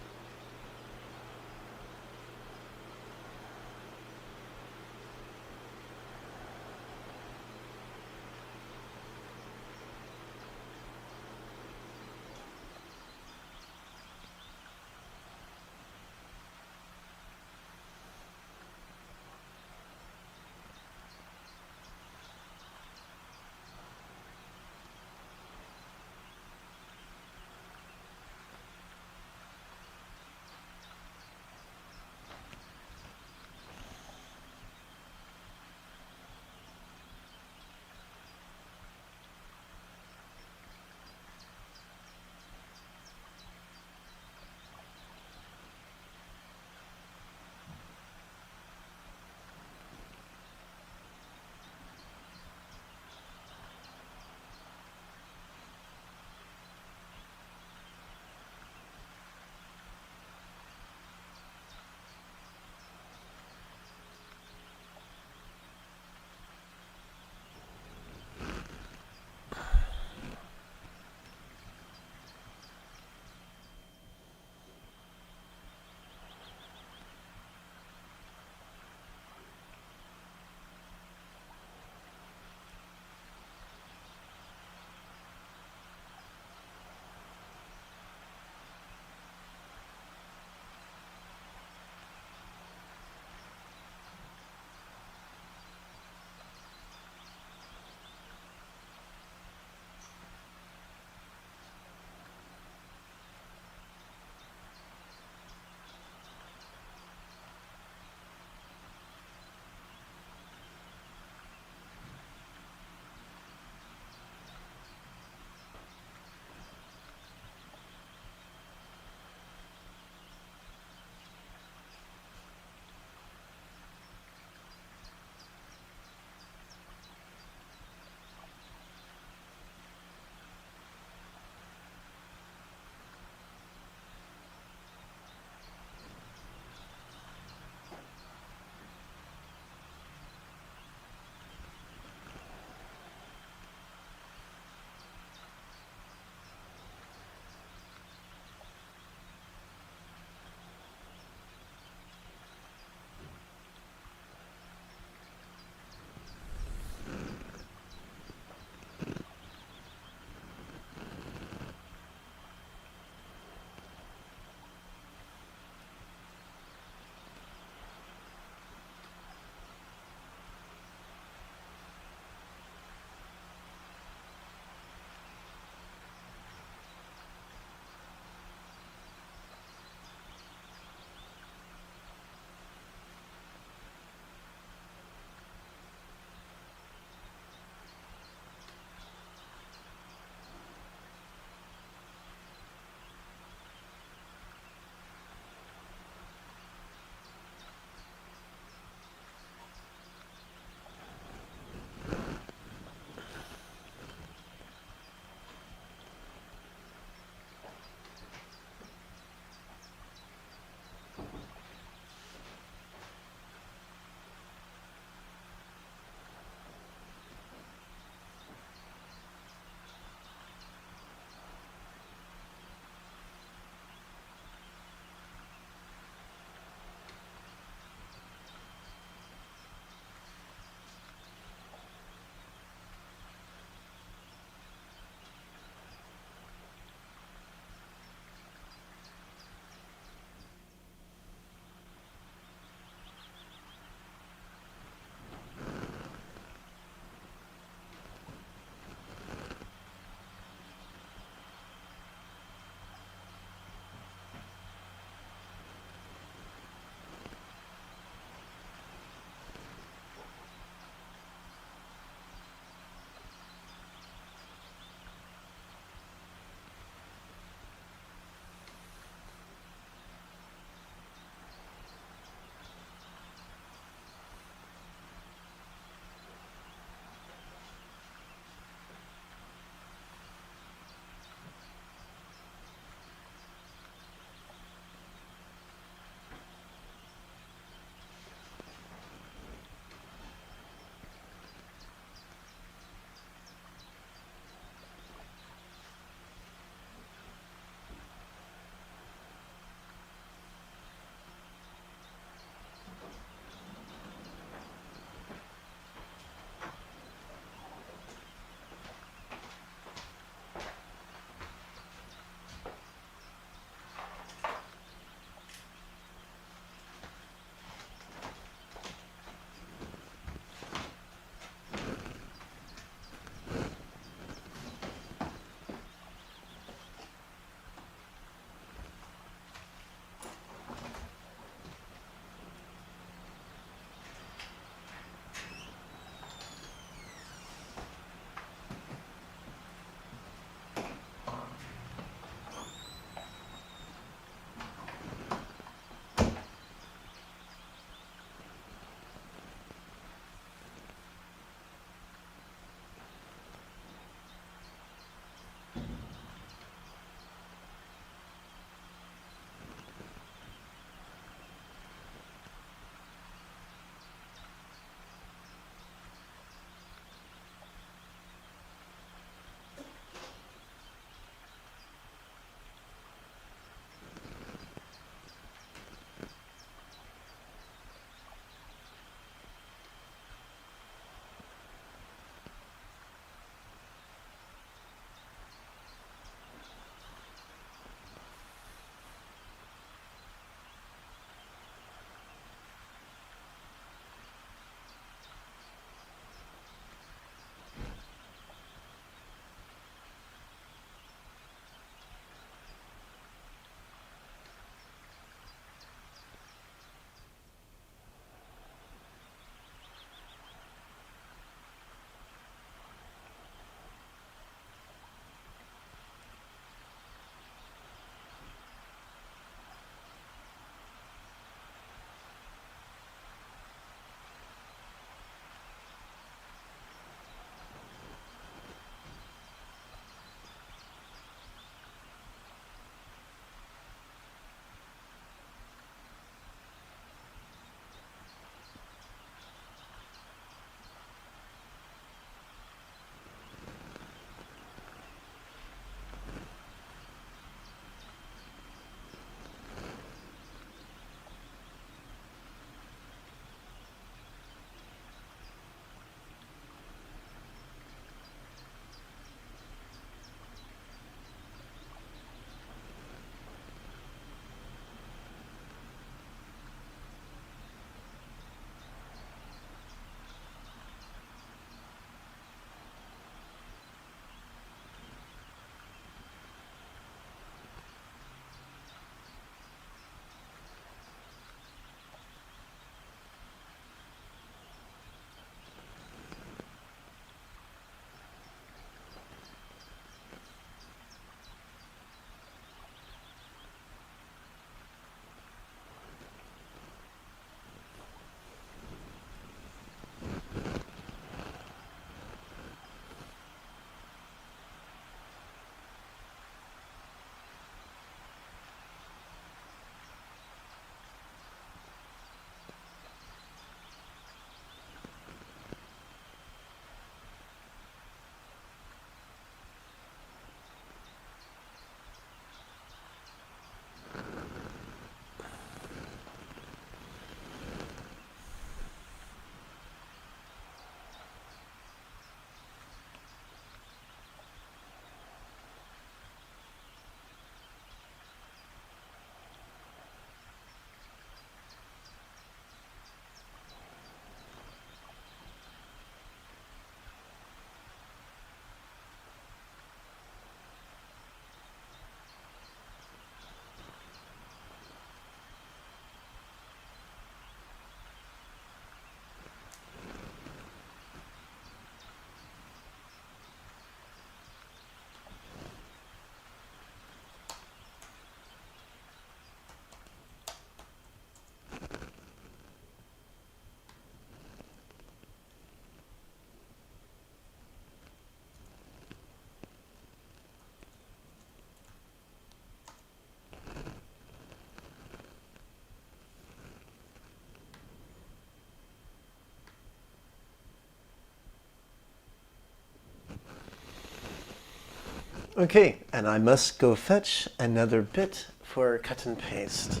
Okay, and I must go fetch another bit for cut and paste.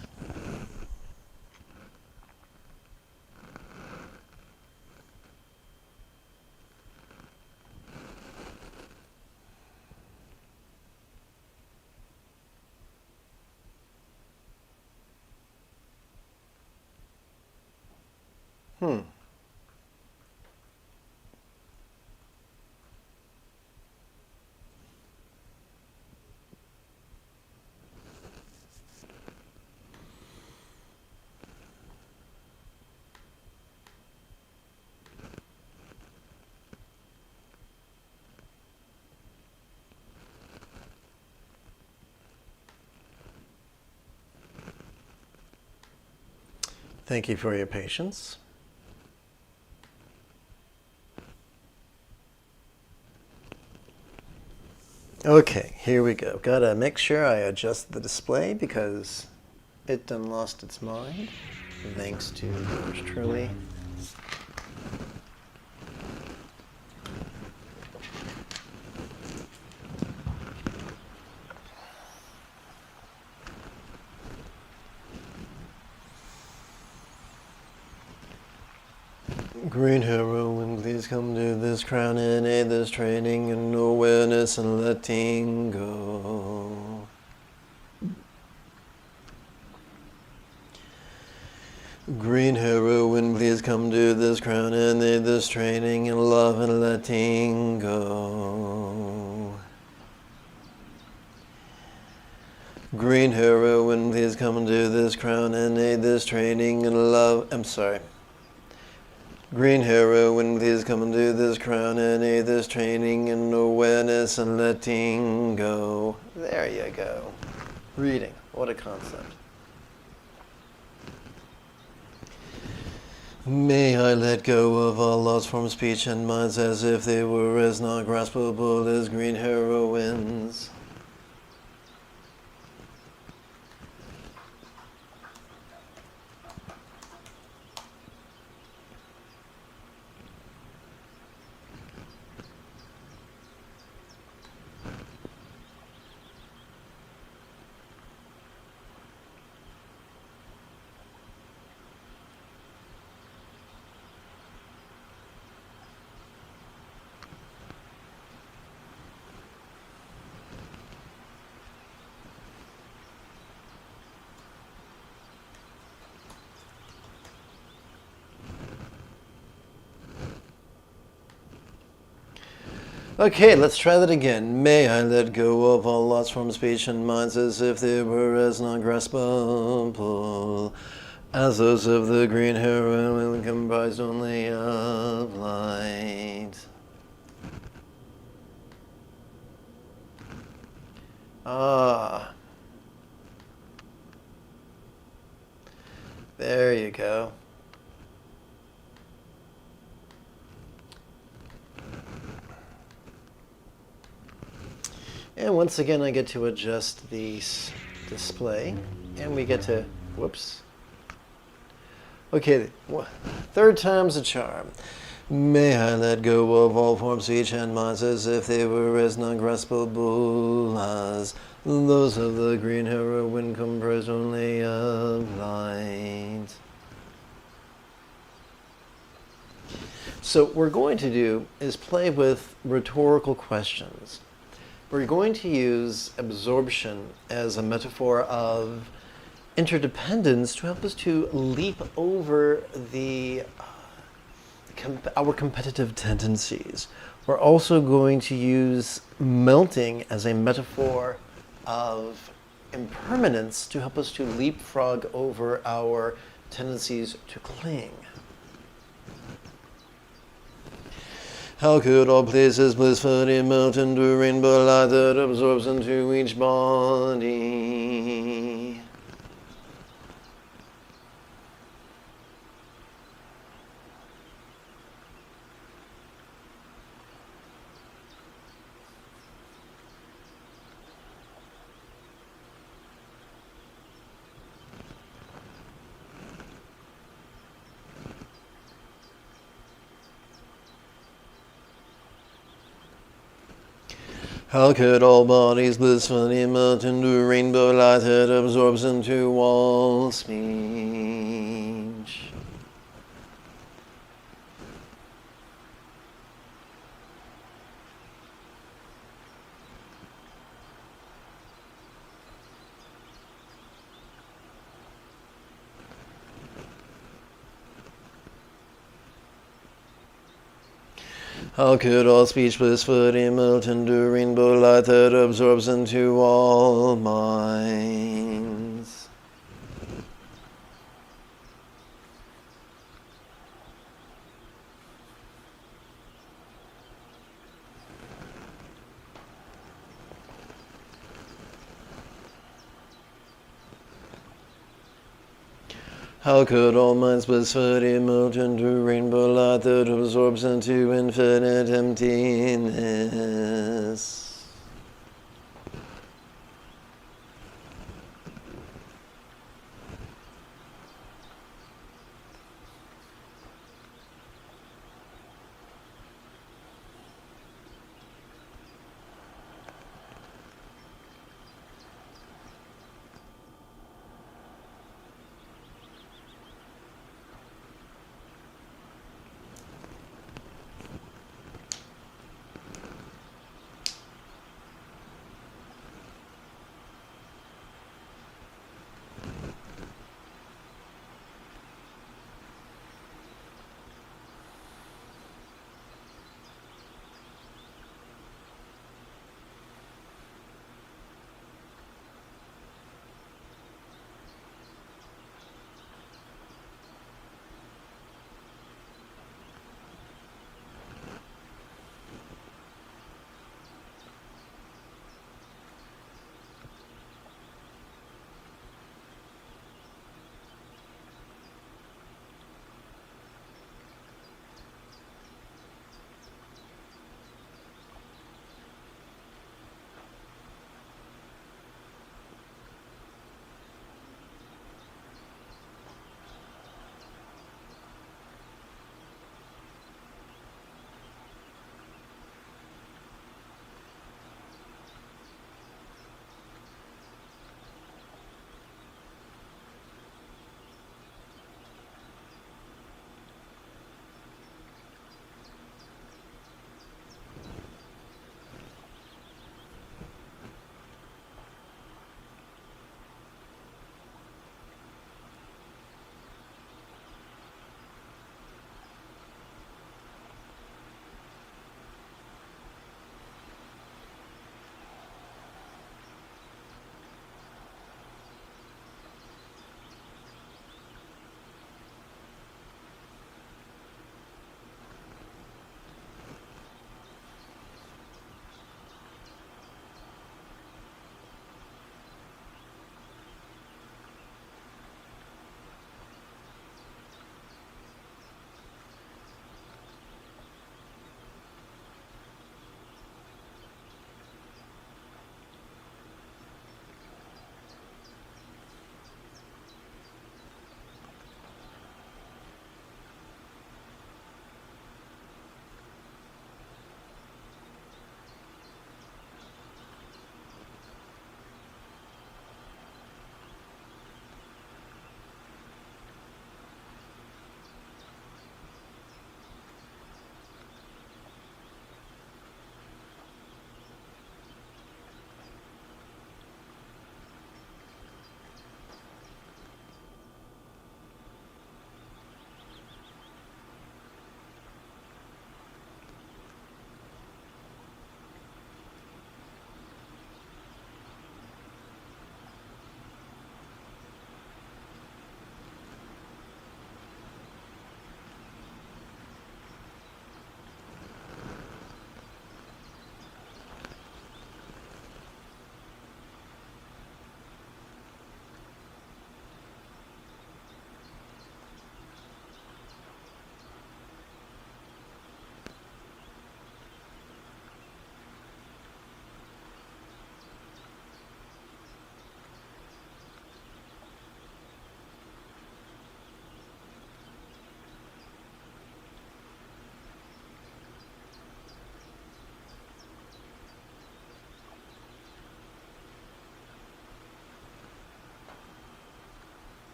Thank you for your patience. Okay, here we go. Gotta make sure I adjust the display because it done lost its mind. Thanks to yours truly. Green heroine, please come to this crown and aid this training in awareness and letting go. Green heroine, please come to this crown and aid this training in love and letting go. Green heroine, please come to this crown and aid this training in love. Green heroine, please come and do this crown and aid this training in awareness and letting go. There you go. Reading. What a concept. May I let go of all laws from speech and minds as if they were as not graspable as green heroines. Okay, let's try that again. May I let go of all lots from speech and minds as if they were as non-graspable as those of the green heroine comprised only of light. Ah. There you go. And once again, I get to adjust the display, and we get to, whoops. Okay, third time's a charm. May I let go of all forms, speech, and minds as if they were as non-graspable as those of the green heroine comprised only of light. So what we're going to do is play with rhetorical questions. We're going to use absorption as a metaphor of interdependence to help us to leap over our competitive tendencies. We're also going to use melting as a metaphor of impermanence to help us to leapfrog over our tendencies to cling. How could all places blissfully melt into rainbow light that absorbs into each body? How could all bodies blissfully melt into rainbow light that absorbs into all speech? How could all speech blissfully melt into rainbow light that absorbs into all minds? How could all minds blissfully melt into rainbow light that absorbs into infinite emptiness?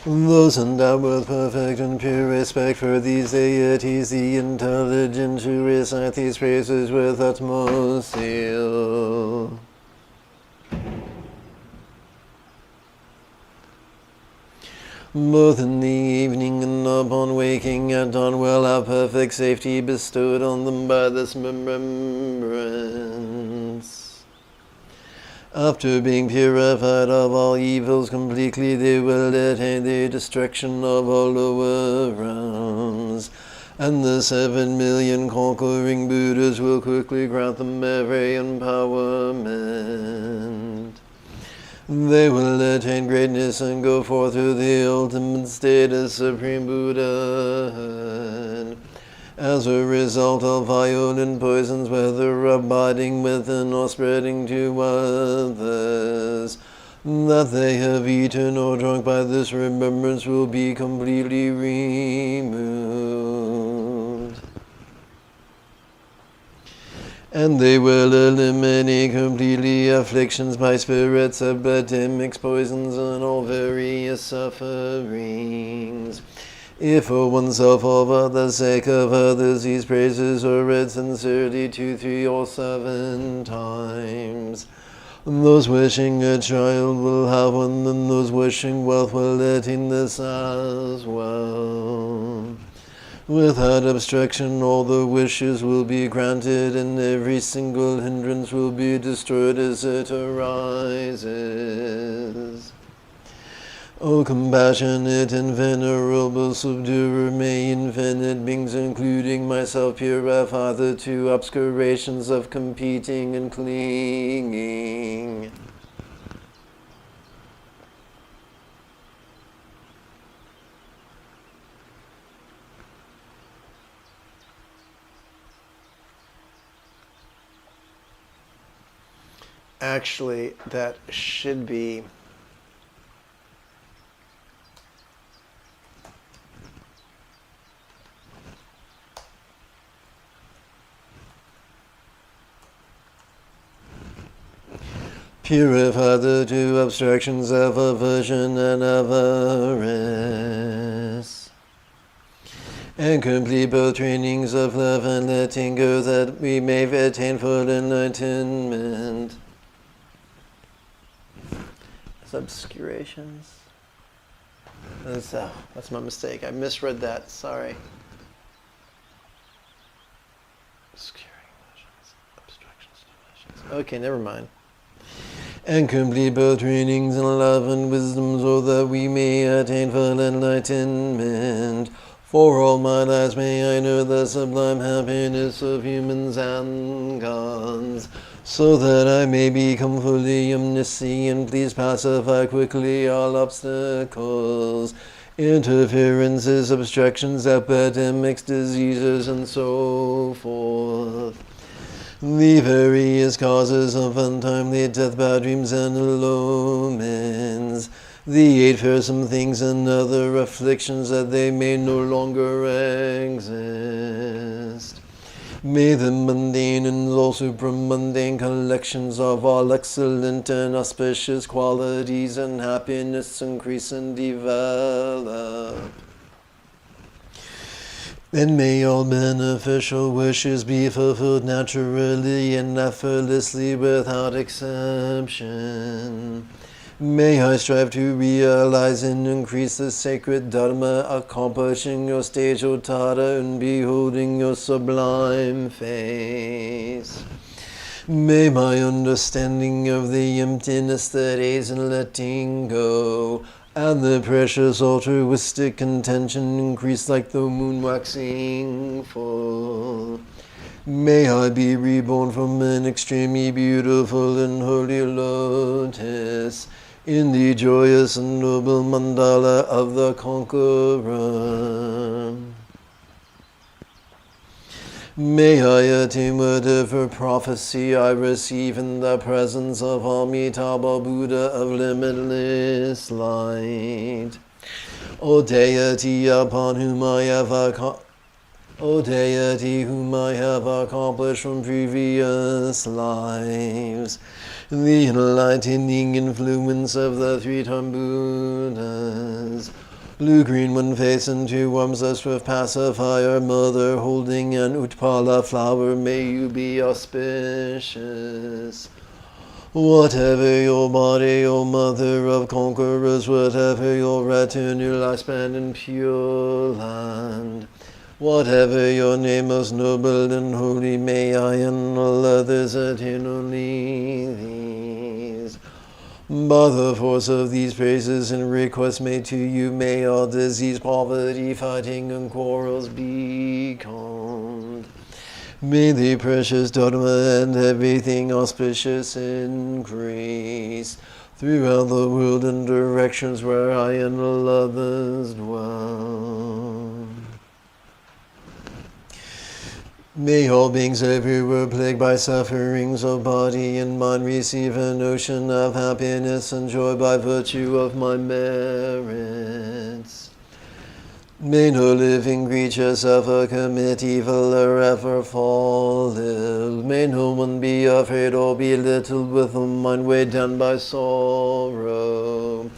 Those endowed with perfect and pure respect for these deities, the intelligent who recite these praises with utmost zeal. Both in the evening and upon waking at dawn will have perfect safety bestowed on them by this remembrance. After being purified of all evils completely, they will attain the destruction of all lower realms, and the 7 million conquering Buddhas will quickly grant them every empowerment. They will attain greatness and go forth to the ultimate state of Supreme Buddhahood. As a result of violent poisons, whether abiding within or spreading to others, that they have eaten or drunk by this remembrance will be completely removed. And they will eliminate completely afflictions by spirits, epidemics, poisons, and all various sufferings. If for oneself or for the sake of others, these praises are read sincerely 2, 3, or 7 times. Those wishing a child will have one, and those wishing wealth will attain this as well. Without obstruction, all the wishes will be granted, and every single hindrance will be destroyed as it arises. O compassionate and venerable subduer, may infinite beings, including myself, purify the 2 obscurations of competing and clinging. Actually, that should be purify the 2 obstructions of aversion and avarice, and complete both trainings of love and letting go, that we may attain full enlightenment. Obscurations. That's my mistake. I misread that. Sorry. Okay, never mind. And complete both trainings in love and wisdom, so that we may attain full enlightenment. For all my lives may I know the sublime happiness of humans and gods, so that I may become fully omniscient. Please pacify quickly all obstacles, interferences, obstructions, epidemics, diseases, and so forth. The various causes of untimely death, bad dreams, and ill omens, the 8 fearsome things and other afflictions, that they may no longer exist. May the mundane and all supramundane collections of all excellent and auspicious qualities and happiness increase and develop. And may all beneficial wishes be fulfilled naturally and effortlessly without exception. May I strive to realize and increase the sacred Dharma, accomplishing your stage Uttara and beholding your sublime face. May my understanding of the emptiness that is in letting go, and the precious altruistic contention increase like the moon waxing full. May I be reborn from an extremely beautiful and holy lotus, in the joyous and noble mandala of the conqueror. May I attain whatever prophecy I receive in the presence of Amitabha Buddha of limitless light. O deity upon whom I have O deity whom I have accomplished from previous lives, the enlightening influence of the 3 time Buddhas, Blue green one face and two worms, a swift pacifier, mother holding an utpala flower, may you be auspicious. Whatever your body, O mother of conquerors, whatever your retinue, lifespan in pure land. Whatever your name, most noble and holy, may I and all others attain only these. By the force of these praises and requests made to you, may all disease, poverty, fighting, and quarrels be calmed. May the precious Dharma and everything auspicious increase throughout the world in directions where I and all others dwell. May all beings everywhere plagued by sufferings of body and mind receive an ocean of happiness and joy by virtue of my merits. May no living creature suffer, commit evil, or ever fall ill. May no one be afraid or belittled with a mind weighed down by sorrow.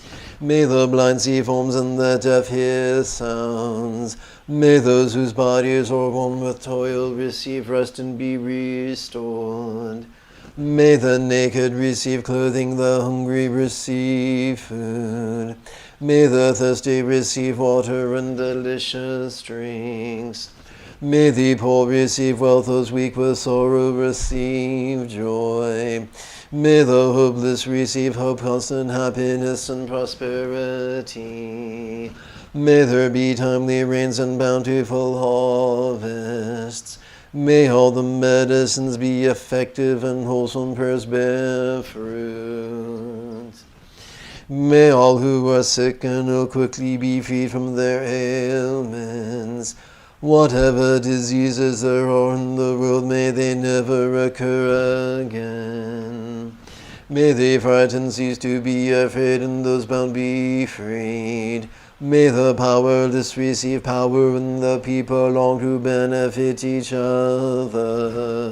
May the blind see forms and the deaf hear sounds. May those whose bodies are worn with toil receive rest and be restored. May the naked receive clothing, the hungry receive food. May the thirsty receive water and delicious drinks. May the poor receive wealth, those weak with sorrow receive joy. May the hopeless receive hope, constant happiness and prosperity. May there be timely rains and bountiful harvests. May all the medicines be effective and wholesome prayers bear fruit. May all who are sick and ill quickly be freed from their ailments. Whatever diseases there are in the world, may they never occur again. May the frightened cease to be afraid and those bound be freed. May the powerless receive power and the people long to benefit each other.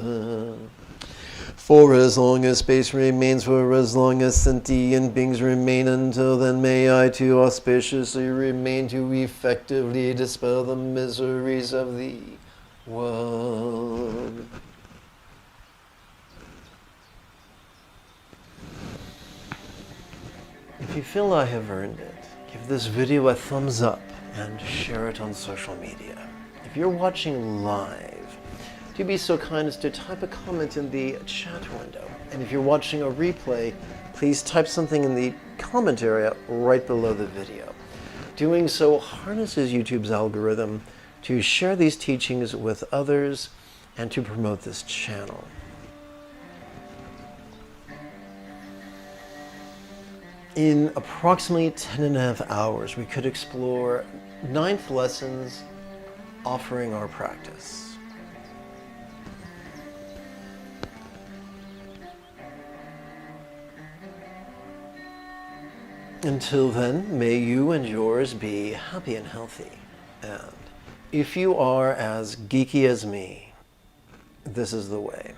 For as long as space remains, for as long as sentient beings remain, until then may I too auspiciously remain to effectively dispel the miseries of the world. If you feel I have earned it, give this video a thumbs up and share it on social media. If you're watching live, do be so kind as to type a comment in the chat window. And if you're watching a replay, please type something in the comment area right below the video. Doing so harnesses YouTube's algorithm to share these teachings with others and to promote this channel. In approximately 10.5 hours, we could explore 9th lessons offering our practice. Until then, may you and yours be happy and healthy. And if you are as geeky as me, this is the way.